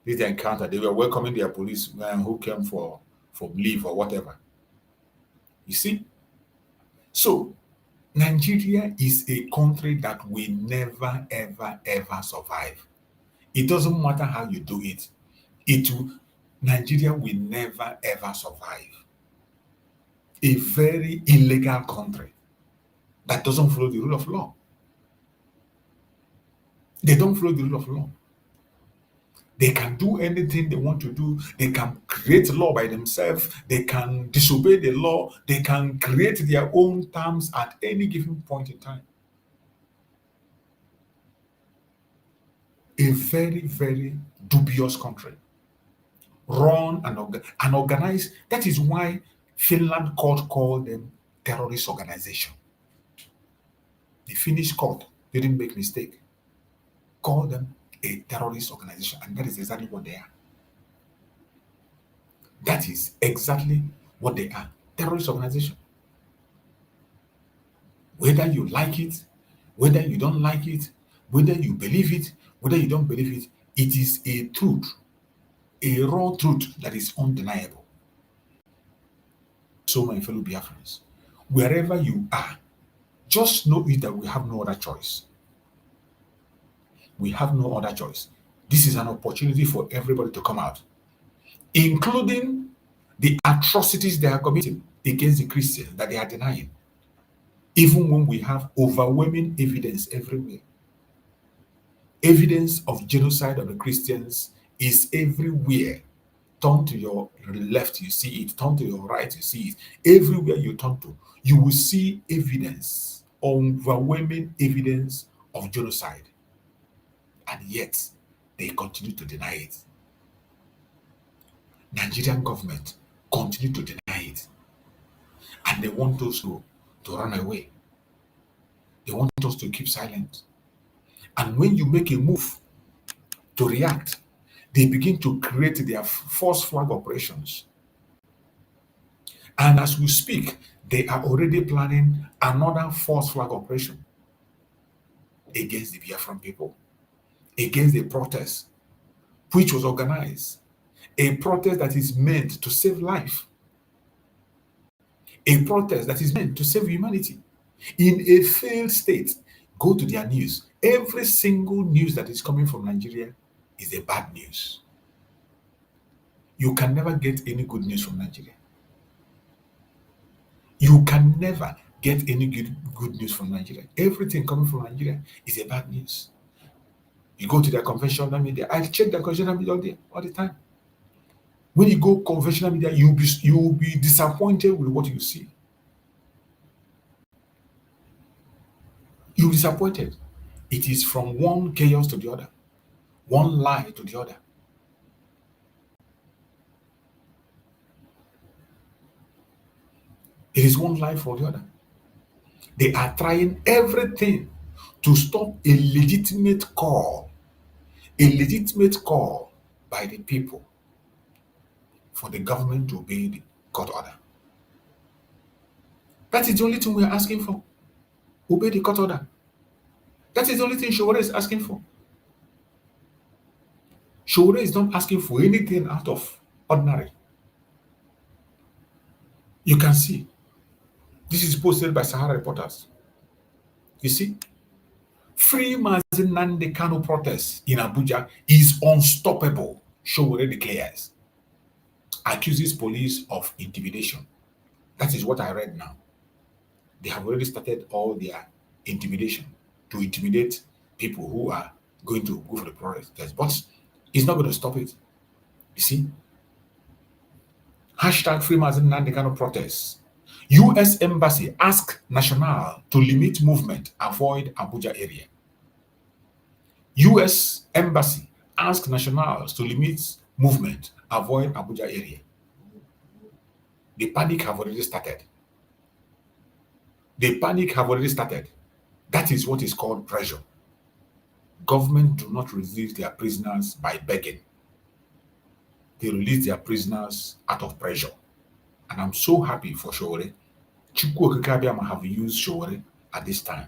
This is their encounter. They were welcoming their policemen who came for leave or whatever. You see? So, Nigeria is a country that will never, ever, ever survive. It doesn't matter how you do it. Nigeria will never, ever survive. A very illegal country that doesn't follow the rule of law. They don't follow the rule of law. They can do anything they want to do. They can create law by themselves. They can disobey the law. They can create their own terms at any given point in time. A very, very dubious country. Run and organized. That is why Finland court called them terrorist organization. The Finnish court didn't make mistake. Call them a terrorist organization, and that is exactly what they are. That is exactly what they are. Terrorist organization. Whether you like it, whether you don't like it, whether you believe it, whether you don't believe it, it is a truth, a raw truth that is undeniable. So, my fellow Biafrans, wherever you are, just know it that we have no other choice. We have no other choice. This is an opportunity for everybody to come out, including the atrocities they are committing against the Christians that they are denying, even when we have overwhelming evidence everywhere. Evidence of genocide of the Christians is everywhere. Turn to your left, you see it. Turn to your right, you see it. Everywhere you turn to, you will see evidence, overwhelming evidence of genocide. And yet, they continue to deny it. Nigerian government continue to deny it. And they want us to run away. They want us to keep silent. And when you make a move to react, they begin to create their false flag operations. And as we speak, they are already planning another false flag operation against the Biafran people, against the protest, which was organized. A protest that is meant to save life. A protest that is meant to save humanity. In a failed state, go to their news. Every single news that is coming from Nigeria is a bad news. You can never get any good news from Nigeria. You can never get any good news from Nigeria. Everything coming from Nigeria is a bad news. You go to their conventional media. I check their conventional media all the time. When you go conventional media, you'll be disappointed with what you see. You'll be disappointed. It is from one chaos to the other, one lie to the other. It is one lie for the other. They are trying everything to stop a legitimate call by the people for the government to obey the court order. That is the only thing we are asking for. Obey the court order. That is the only thing Sowore is asking for. Sowore is not asking for anything out of ordinary. You can see This is posted by Sahara reporters. You see, Free Mazi Nnamdi Kanu protest in Abuja is unstoppable, Showore declares. Accuses police of intimidation. That is what I read now. They have already started all their intimidation to intimidate people who are going to go for the protest. But it's not going to stop it. You see? Hashtag Free Mazi Nnamdi Kanu protests. U.S. Embassy ask National to limit movement, avoid Abuja area. U.S. Embassy ask nationals to limit movement, avoid Abuja area. The panic have already started. The panic have already started. That is what is called pressure. Government do not release their prisoners by begging. They release their prisoners out of pressure. And I'm so happy for Showore. Chukwu Okike Abiama have used Showore at this time.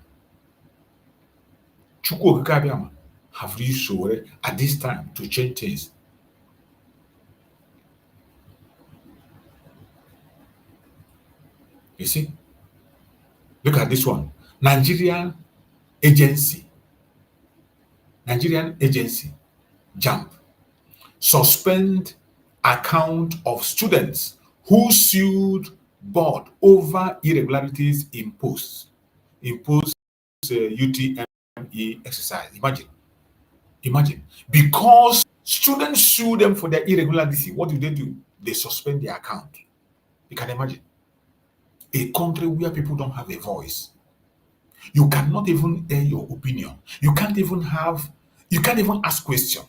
Chukwu Okike Abiama have used Showore at this time to change things. You see? Look at this one. Nigerian agency, JAMB, suspend account of students who sued board over irregularities imposed UTME exercise. Imagine. Because students sue them for their irregularity, what do? They suspend their account. You can imagine. A country where people don't have a voice. You cannot even air your opinion. You can't even ask questions.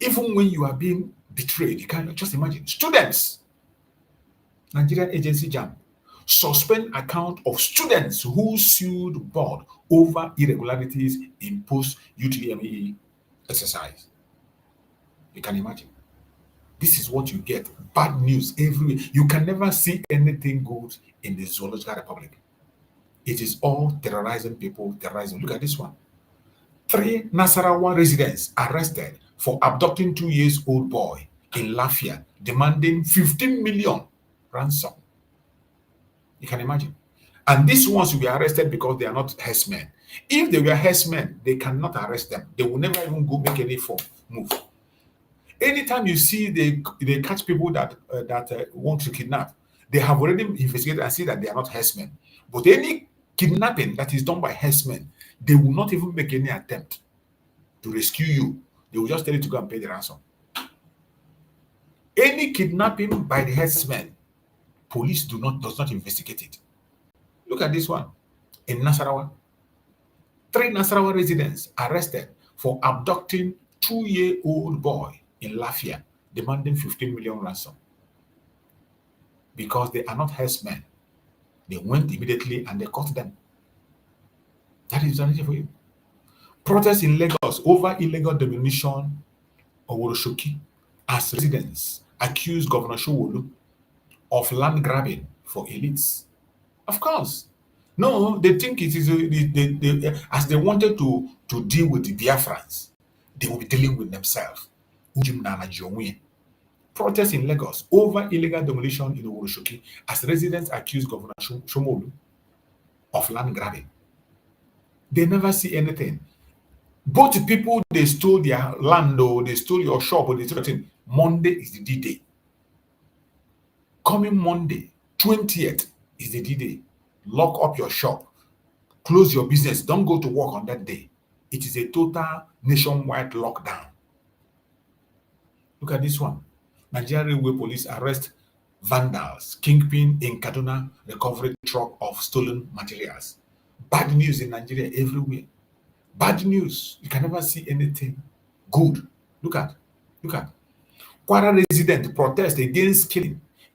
Even when you are being betrayed, you can't just imagine. Students, Nigerian agency JAMB, suspend account of students who sued board over irregularities in post-UTME exercise. You can imagine. This is what you get. Bad news everywhere. You can never see anything good in the Zoological Republic. It is all terrorizing people, terrorizing. Look at this one. 3 Nasarawa residents arrested for abducting 2-year-old boy in Lafia, demanding 15 million ransom. You can imagine. And these ones will be arrested because they are not herdsmen. If they were herdsmen, they cannot arrest them. They will never even go make any move. Anytime you see they catch people that want to kidnap, they have already investigated and see that they are not herdsmen. But any kidnapping that is done by herdsmen, they will not even make any attempt to rescue you. They will just tell you to go and pay the ransom. Any kidnapping by the herdsmen, police does not investigate it. Look at this one. In Nasarawa, 3 Nasarawa residents arrested for abducting 2-year-old boy in Lafia, demanding 15 million ransom. Because they are not herdsmen. They went immediately and they caught them. That is the for you. Protests in Lagos over illegal demolition of Oroshoki as residents accuse Governor Showolu of land grabbing for elites. Of course. No, they think it is as they wanted to deal with the Biafrans, they will be dealing with themselves. Protests in Lagos over illegal demolition in Oroshoki as residents accuse Governor Showolu of land grabbing. They never see anything. Both people, they stole their land or they stole your shop or they stole anything. Monday is the D-Day. Coming Monday, 20th is the D-Day. Lock up your shop. Close your business. Don't go to work on that day. It is a total nationwide lockdown. Look at this one. Nigerian Railway Police arrest vandals, kingpin in Kaduna, recovery truck of stolen materials. Bad news in Nigeria everywhere. Bad news. You can never see anything good. Look at. Kwara resident protest against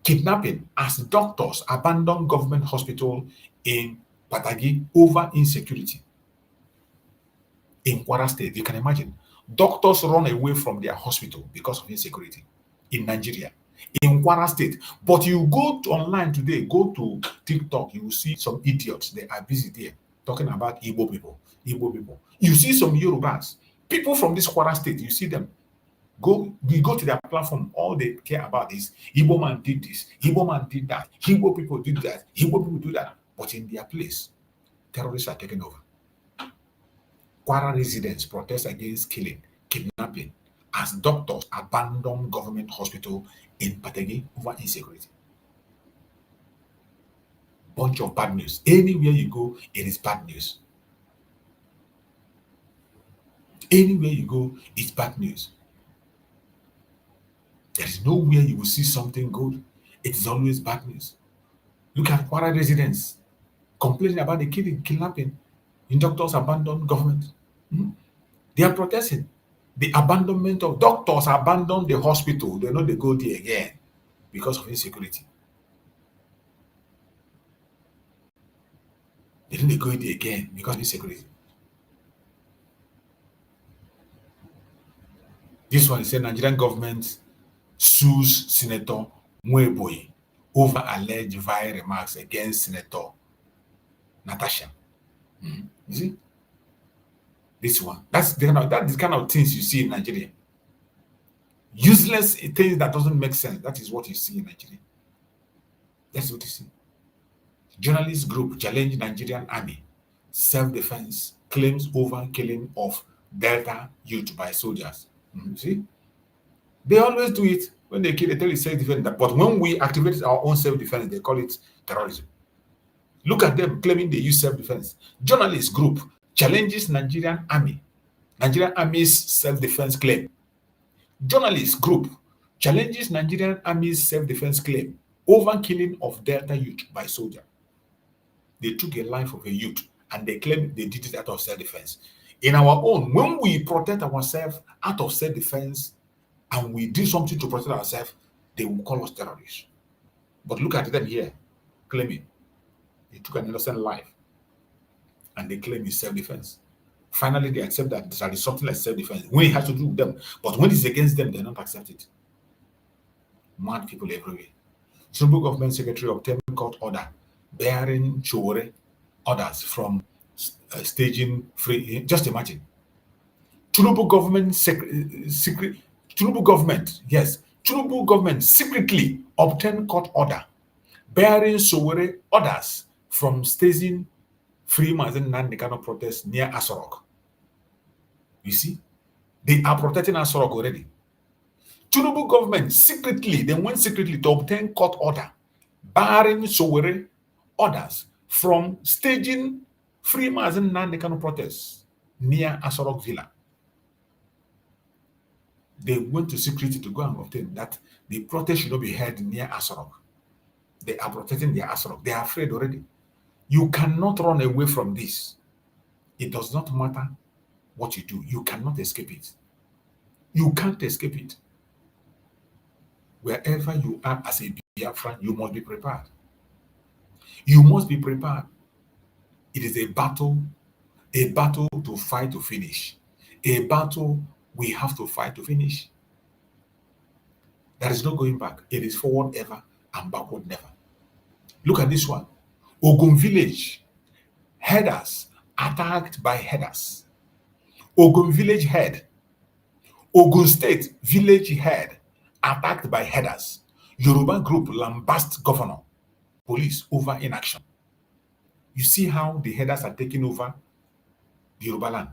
kidnapping as doctors abandon government hospital in Patagi over insecurity. In Kwara State, you can imagine. Doctors run away from their hospital because of insecurity in Nigeria. In Kwara State. But you go online today, go to TikTok, you will see some idiots. They are busy there talking about Igbo people. You see some Yorubas. People from this Kwara State, you see them. We go to their platform. All they care about is Igbo man did this, Igbo man did that, Igbo people did that, Igbo people do that. But in their place, terrorists are taking over. Kwara residents protest against killing, kidnapping, as doctors abandon government hospital in Pategi over insecurity. Bunch of bad news. Anywhere you go, it is bad news. Anywhere you go, it's bad news. There is nowhere you will see something good. It is always bad news. Look at Kwara residents complaining about the killing, kidnapping, doctors abandon government. They are protesting. The abandonment of doctors abandon the hospital. They know they go there again because of insecurity. They know they go there again because of insecurity. This one is saying Nigerian government sues Senator Mweboyi over alleged vile remarks against Senator Natasha. You see? This one. That's the kind of things you see in Nigeria. Useless things that doesn't make sense. That is what you see in Nigeria. That's what you see. Journalist group challenge Nigerian army. Self-defense claims over killing of Delta youth by soldiers. See? They always do it. When they kill, they tell you self-defense. But when we activate our own self-defense, they call it terrorism. Look at them claiming they use self-defense. Journalist group challenges Nigerian army. Nigerian army's self-defense claim. Journalist group challenges Nigerian army's self-defense claim over killing of Delta youth by soldier. They took a life of a youth and they claim they did it out of self-defense. In our own, when we protect ourselves out of self-defense and we do something to protect ourselves, they will call us terrorists. But look at them here, claiming they took an innocent life and they claim it's self-defense. Finally, they accept that there is something like self-defense when it has to do with them. But when it's against them, they don't accept it. Mad people everywhere. Tinubu government secretary obtained court order bearing Chowore orders from staging free. Just imagine. Tinubu government secretly obtained court order bearing Chowore orders from staging free Mazi Nnamdi Kanu protest near Asorok. You see, they are protecting Asorok already. Tinubu government went secretly to obtain court order barring Chowore orders from staging free Mazi Nnamdi Kanu protests near Asorok Villa. They went to secretly to go and obtain that the protest should not be held near Asorok. They are protecting their Asorok. They are afraid already. You cannot run away from this. It does not matter what you do. You cannot escape it. You can't escape it. Wherever you are as a Biafran, you must be prepared. You must be prepared. It is a battle to fight to finish. A battle we have to fight to finish. There is no going back. It is forward ever and backward never. Look at this one. Ogun village, headers attacked by headers. Ogun village head, Ogun state village head attacked by headers. Yoruba group lambast governor, police over inaction. You see how the headers are taking over the Yoruba land.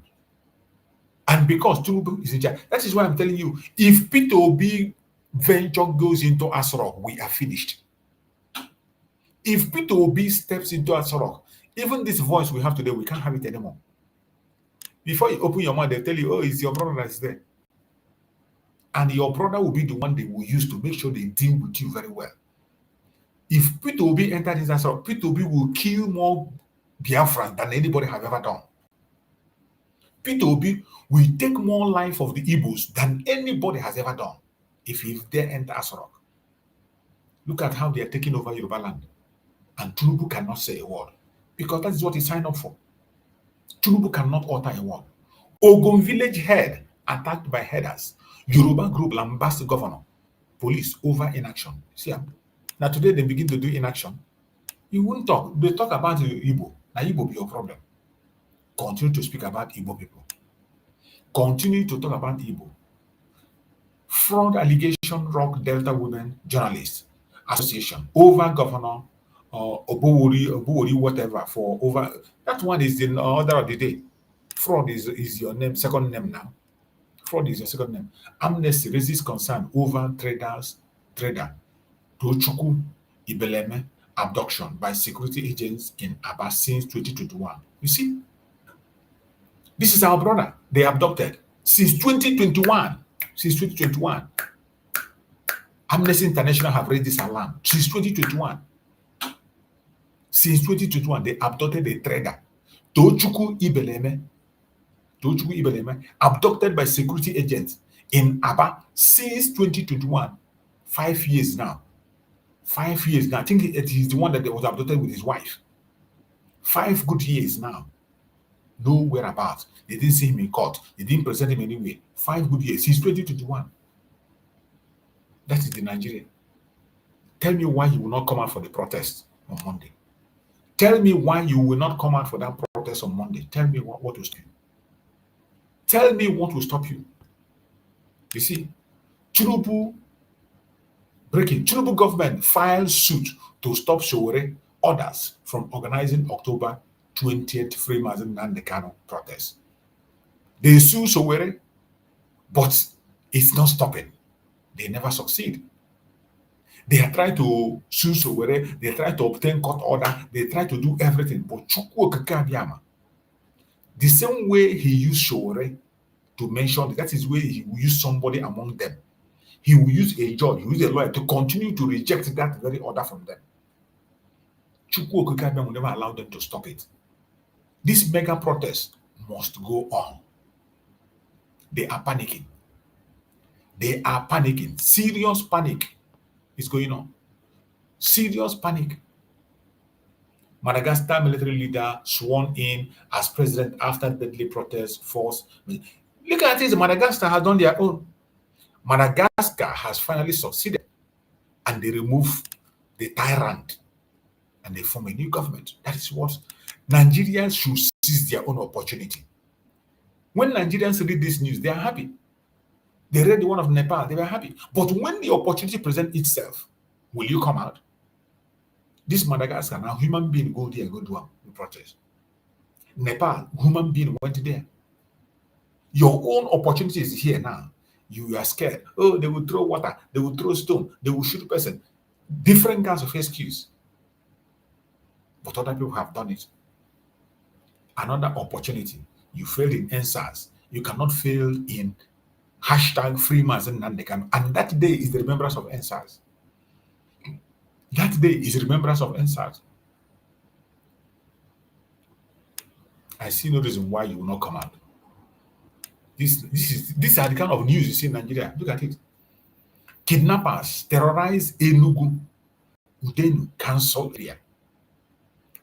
And because Tinubu is in charge, that is why I'm telling you, if P2B venture goes into Asorok, we are finished. If P2B steps into Asorok, even this voice we have today, we can't have it anymore. Before you open your mouth, they tell you, oh, it's your brother that's there. And your brother will be the one they will use to make sure they deal with you very well. If P2B enters into Asorok, P2B will kill more Biafrans than anybody have ever done. P2B will take more life of the Igbos than anybody has ever done if they enter Asorok. Look at how they are taking over Yoruba land. And Tinubu cannot say a word because that is what he signed up for. Tinubu cannot utter a word. Ogun village head attacked by headers. Yoruba group lambast governor. Police over inaction. See, now today they begin to do inaction. You won't talk. They talk about Igbo. Now Igbo be your problem. Continue to speak about Igbo people. Continue to talk about Igbo. fraud allegation rock Delta Women Journalists Association over Governor Obuwori, whatever, for over. That one is the order of the day. Fraud is your name, second name now. Fraud is your second name. Amnesty raises concern over trader Tochukwu Ibeleme abduction by security agents in Aba since 2021. You see, this is our brother. They abducted since 2021. Since 2021. Amnesty International have raised this alarm since 2021. Since 2021, they abducted a trader, Tochukwu Ibeleme, abducted by security agents in Aba since 2021. 5 years now. 5 years now. I think it is the one that was abducted with his wife. 5 good years now. No whereabouts. They didn't see him in court. They didn't present him anyway. 5 good years. Since 2021. That is the Nigerian. Tell me why you will not come out for the protest on Monday. Tell me why you will not come out for that protest on Monday. Tell me what will stop you. Tell me what will stop you. You see, Tinubu government filed suit to stop Sowore others from organizing October 20th Free Mazi Nnamdi Kanu protest. They sue Sowore, but it's not stopping. They never succeed. They are trying to sue Sowore, they try to obtain court order, they try to do everything. But Chukwu Okike Abiyama, the same way he used Sowore to mention, that is where he will use somebody among them. He will use a judge, he will use a lawyer to continue to reject that very order from them. Chukwu Okike Abiyama will never allow them to stop it. This mega protest must go on. They are panicking. They are panicking. Serious panic is going on. Serious panic. Madagascar military leader sworn in as president after deadly protest force. Look at this. Madagascar has done their own. Madagascar has finally succeeded, and they remove the tyrant and they form a new government. That is what Nigerians should seize their own opportunity. When Nigerians read this news, they are happy. They read the one of Nepal, they were happy. But when the opportunity presents itself, will you come out? This Madagascar, now human being go there, go do a protest. Nepal, human being went there. Your own opportunity is here now. You are scared. Oh, they will throw water, they will throw stone, they will shoot a person. Different kinds of excuse. But other people have done it. Another opportunity. You failed in NSAS. You cannot fail in hashtag Free Mazi Nnamdi Kanu. And that day is the remembrance of NSAS. That day is remembrance of NSAS. I see no reason why you will not come out. These are the kind of news you see in Nigeria. Look at it. Kidnappers terrorize Enugu Udenu Council area.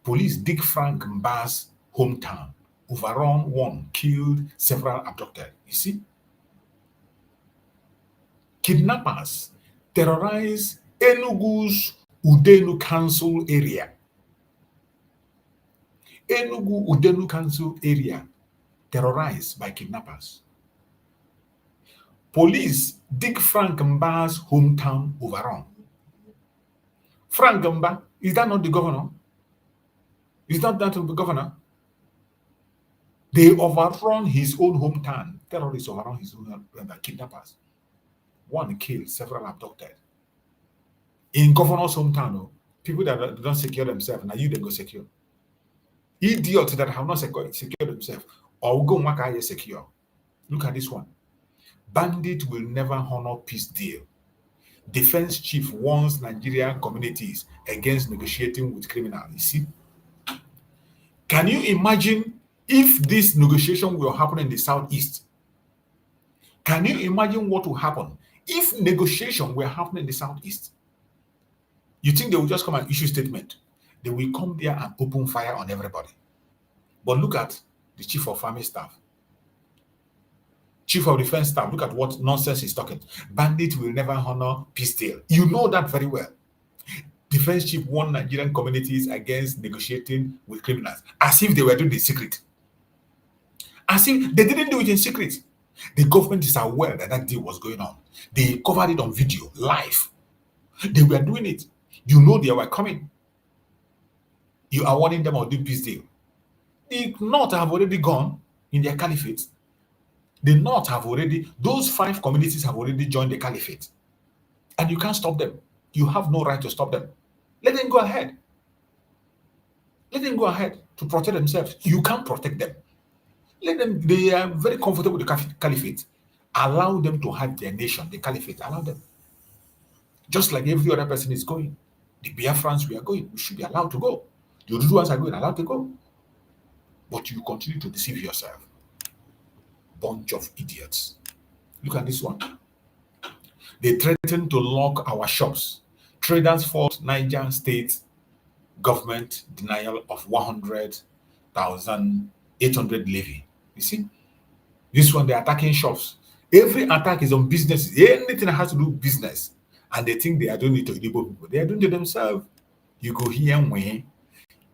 Police dig Frank Mba's hometown. Overrun one, killed several abducted. You see? Kidnappers terrorize Enugu's Udenu Council area. Enugu Udenu Council area terrorized by kidnappers. Police dig Frank Mba's hometown overrun. Frank Mba, is that not the governor? Is not that the governor? They overrun his own hometown. Terrorists overrun his own kidnappers. One killed, several abducted. In governor's hometown, people that don't secure themselves, now you they go secure. Idiots that have not secured themselves, or go make secure. Look at this one. Bandit will never honor peace deal. Defense chief warns Nigerian communities against negotiating with criminals. You see? Can you imagine if this negotiation will happen in the southeast? Can you imagine what will happen if negotiation were happening in the southeast? You think they will just come and issue statement? They will come there and open fire on everybody. But look at the chief of army staff. Chief of defense staff, look at what nonsense he's talking. Bandit will never honor peace deal. You know that very well. Defense chief warned Nigerian communities against negotiating with criminals, as if they were doing it in secret. As if they didn't do it in secret. The government is aware that that deal was going on. They covered it on video, live. They were doing it. You know they were coming. You are warning them or doing peace deal. The North have already gone in their caliphate. The North have already, those 5 communities have already joined the caliphate. And you can't stop them. You have no right to stop them. Let them go ahead. Let them go ahead to protect themselves. You can't protect them. Let them, they are very comfortable with the caliphate. Allow them to have their nation, the caliphate. Allow them. Just like every other person is going. The Biafrans, we are going. We should be allowed to go. The Oduduwas are going, allowed to go. But you continue to deceive yourself. Bunch of idiots. Look at this one. They threaten to lock our shops. Traders fought Niger State government denial of 100,800 levy. You see? This one, they're attacking shops. Every attack is on businesses. Anything that has to do with business. And they think they are doing it to Igbo people. They are doing it to themselves. You go here and where.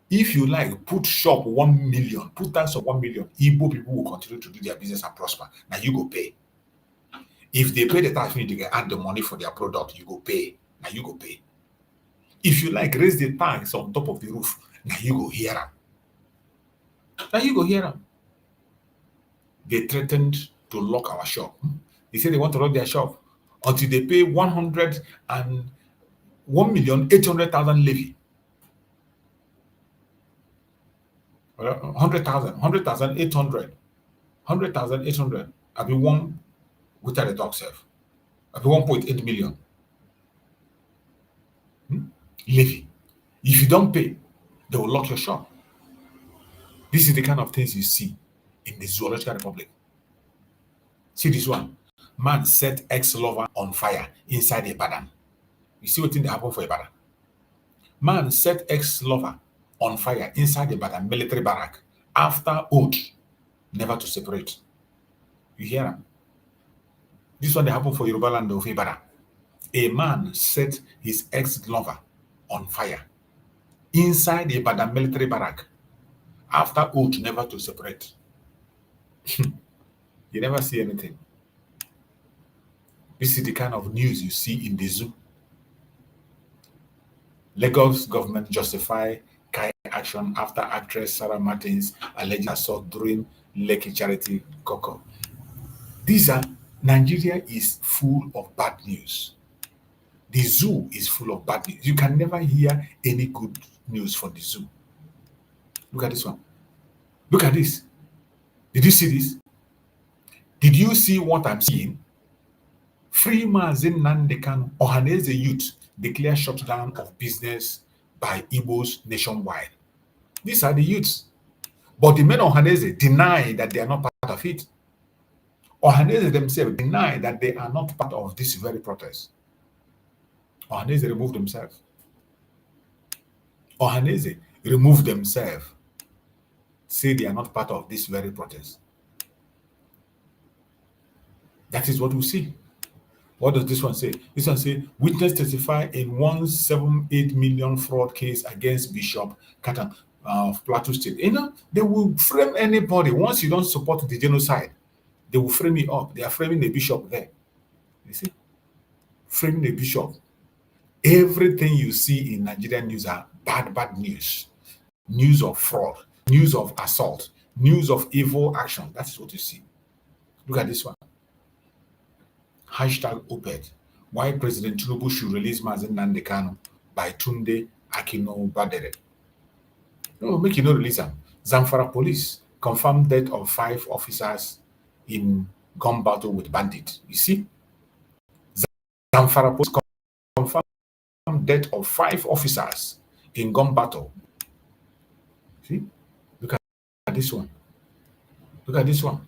If you like, put shop 1 million, put tax of 1 million, Igbo people will continue to do their business and prosper. Now you go pay. If they pay the tax, they can add the money for their product, you go pay. Now you go pay. If you like, raise the tax on top of the roof, now you go hear them. Now you go hear them. They threatened to lock our shop. They said they want to lock their shop until they pay 1,800,000 levy. 100,800. I'll be one without a dog self. I'll be 1.8 million. Levy. If you don't pay, they will lock your shop. This is the kind of things you see in the Zoological Republic. See this one. Man set ex-lover on fire inside a Ibadan. You see what thing that happened for Ibadan? Man set ex-lover on fire inside the Ibadan military barrack after oath never to separate. You hear him? This one that happened for Yoruba land of Ibadan. A man set his ex-lover on fire inside the Ibadan military barrack after oath never to separate. You never see anything. This is the kind of news you see in the zoo. Lagos government justify Kai action after actress Sarah Martins alleged assault during Lekki charity Koko. Nigeria is full of bad news. The zoo is full of bad news. You can never hear any good news from the zoo. Look at this one. Look at this. Did you see this? Did you see what I'm seeing? Free Mazi Nnamdi Kanu, Ohaneze youth declare shutdown of business by Igbos nationwide. These are the youths. But the men of Ohaneze deny that they are not part of it. Ohaneze themselves deny that they are not part of this very protest. Ohaneze removed themselves. Ohaneze removed themselves. Say they are not part of this very protest. That is what we see. What does this one say? This one say, witness testify in 178 million fraud case against Bishop Katan of Plateau State. You know, they will frame anybody. Once you don't support the genocide, they will frame it up. They are framing the bishop there. You see? Framing the bishop. Everything you see in Nigerian news are bad news. News of fraud, news of assault, news of evil action. That is what you see. Look at this one. Hashtag OPED. Why President Tinubu should release Mazi Nnamdi Kanu by Tunde Akino Badere. No, make you no release them. Zamfara police confirmed death of 5 officers in gun battle with bandits. You see? Zamfara police confirmed death of 5 officers in gun battle. See? Look at this one. Look at this one.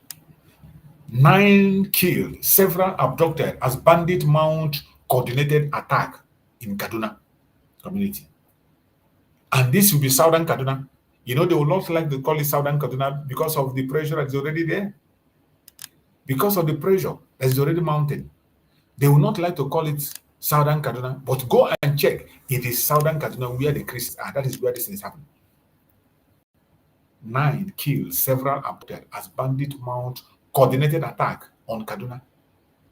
9 killed, several abducted as bandit mount coordinated attack in Kaduna community. And this will be Southern Kaduna. You know, they will not like to call it Southern Kaduna because of the pressure that is already there. Because of the pressure that is already mounted. They will not like to call it Southern Kaduna, but go and check. It is Southern Kaduna where the Christians are. That is where this is happening. 9 killed, several abducted as bandit mount coordinated attack on Kaduna.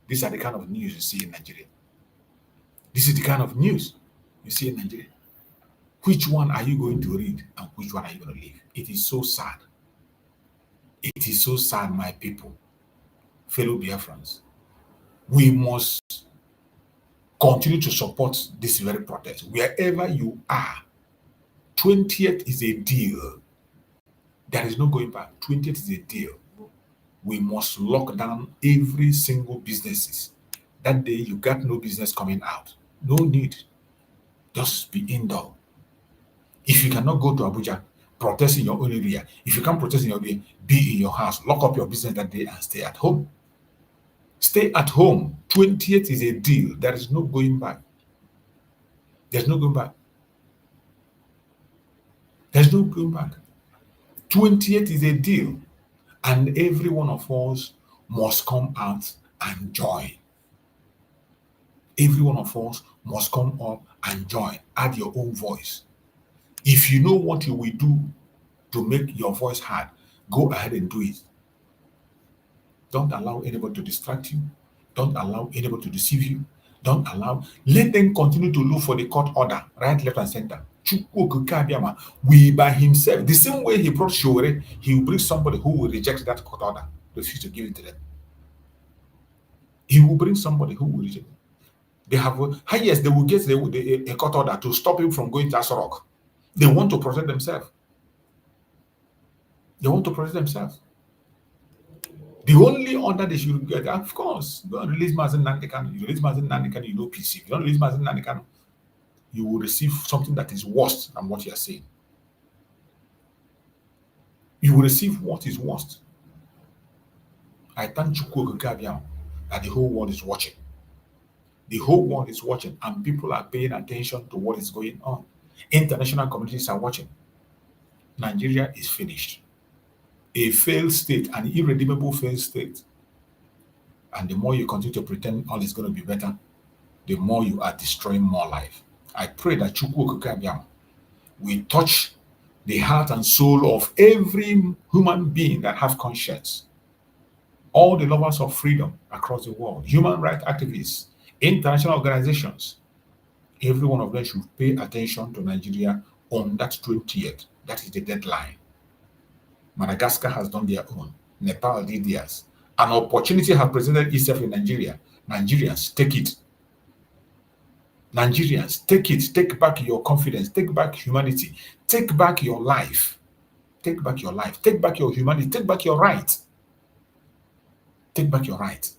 These are the kind of news you see in Nigeria. This is the kind of news you see in Nigeria. Which one are you going to read and which one are you going to leave? It is so sad. It is so sad, my people, fellow Biafrans. We must continue to support this very protest. Wherever you are, 20th is a deal. There is no going back. 20th is a deal. We must lock down every single businesses. That day you got no business coming out. No need. Just be indoor. If you cannot go to Abuja, protest in your own area. If you can't protest in your area, be in your house. Lock up your business that day and stay at home. Stay at home. 20th is a deal. There is no going back. There's no going back. There's no going back. 20th is a deal. And every one of us must come out and join. Every one of us must come up and join. Add your own voice. If you know what you will do to make your voice heard, go ahead and do it. Don't allow anybody to distract you. Don't allow anybody to deceive you. Don't allow. Let them continue to look for the court order, right, left, and center. We by himself, the same way he brought Shore, he will bring somebody who will reject that court order, refuse to give it to them. He will bring somebody who will reject it. They have, yes, they will get a court order to stop him from going to Asarok. They want to protect themselves. They want to protect themselves. The only order they should get, of course, go and release Mazi Nnamdi Kanu. You release Mazi Nnamdi Kanu, you know peace. If you don't release Mazi Nnamdi Kanu, you will receive something that is worse than what you are saying. You will receive what is worse. I thank Chukwu Okike that the whole world is watching. The whole world is watching, and people are paying attention to what is going on. International communities are watching. Nigeria is finished. A failed state, an irredeemable failed state. And the more you continue to pretend all is going to be better, the more you are destroying more life. I pray that Chukwu Okike will touch the heart and soul of every human being that have conscience. All the lovers of freedom across the world, human rights activists, international organizations, every one of them should pay attention to Nigeria on that 20th. That is the deadline. Madagascar has done their own. Nepal did theirs. An opportunity has presented itself in Nigeria. Nigerians, take it. Nigerians, take it. Take back your confidence. Take back humanity. Take back your life. Take back your life. Take back your humanity. Take back your right. Take back your right.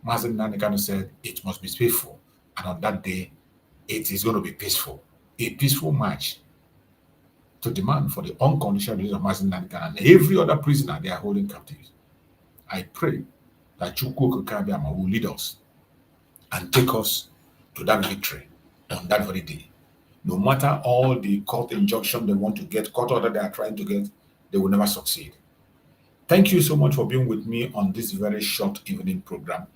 Mazi Nnamdi Kanu said it must be peaceful. And on that day, it is going to be peaceful. A peaceful march to demand for the unconditional release of Mazi Nnamdi Kanu and every other prisoner they are holding captive. I pray that Chukwu Okike will lead us and take us to that victory on that very day. No matter all the court injunction they want to get, court order they are trying to get, they will never succeed. Thank you so much for being with me on this very short evening program.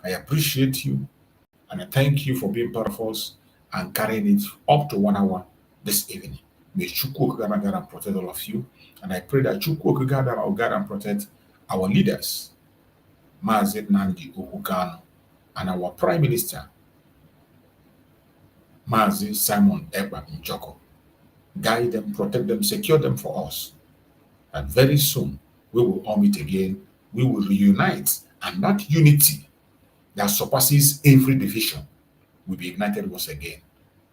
I appreciate you, and I thank you for being part of us and carrying it up to 1 hour this evening. May Chukwu Okike guide and protect all of you, and I pray that Chukwu Okike will guide and protect our leaders, Mazi Nnamdi Kanu, and our Prime Minister, Mazi Simon Ekpa Njoko. Guide them, protect them, secure them for us. And very soon, we will all meet again. We will reunite, and that unity that surpasses every division will be ignited once again,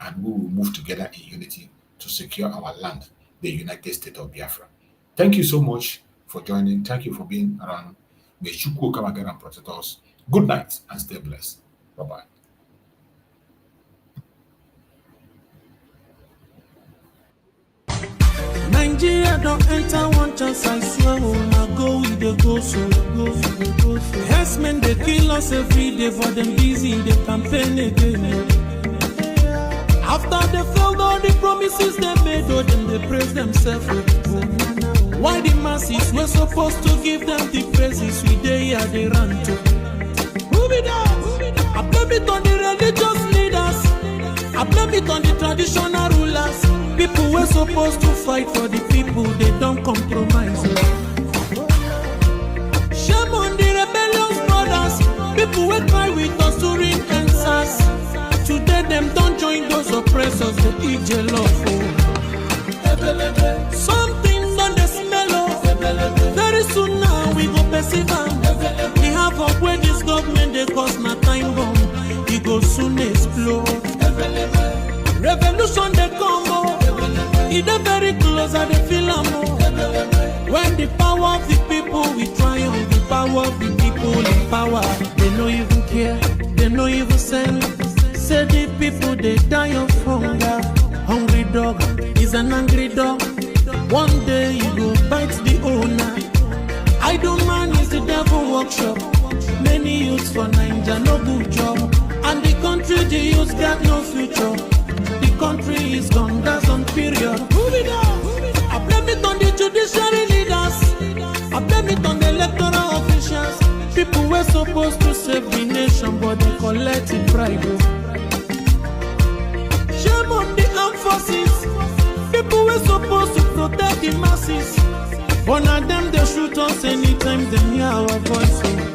and we will move together in unity to secure our land, the United States of Biafra. Thank you so much for joining. Thank you for being around. May Chukwu come again and protect us. Good night and stay blessed. Bye-bye. Nigeria don't enter one chance, I swear. Now go with the go so go. Yes, men, they kill us every day, for them busy, they campaign again. After they failed all the promises they made, oh, then they praise themselves. Why the masses were supposed to give them the praises we they are they run to? Who be that? I blame it on the religious leaders. I blame it on the traditional rulers. People were supposed to fight for the people, they don't compromise. Shame on the rebellious brother. People will cry with us during answers. Today them don't join those oppressors, they eat love. Something done the smell of. Very soon now we go perceive them. We have up where this government they cause my time bomb. It go soon explode. Revolution they come oh. It is very close and they feel more. When the power of the people we triumph, the power of the people in power. They no even care, they no even send. Say the people they die of hunger. Hungry dog is an angry dog. One day you go bite the owner. Idle man is the devil workshop. Many youths for Nigeria no good job. And the country the youths got no future. The country is gone, that's on period. Move it on. I blame it on the judiciary leaders. I blame it on the electoral officials. People were supposed to save the nation, but they collected bribe. Shame on the armed forces. People were supposed to protect the masses. One of them they shoot us anytime they hear our voice.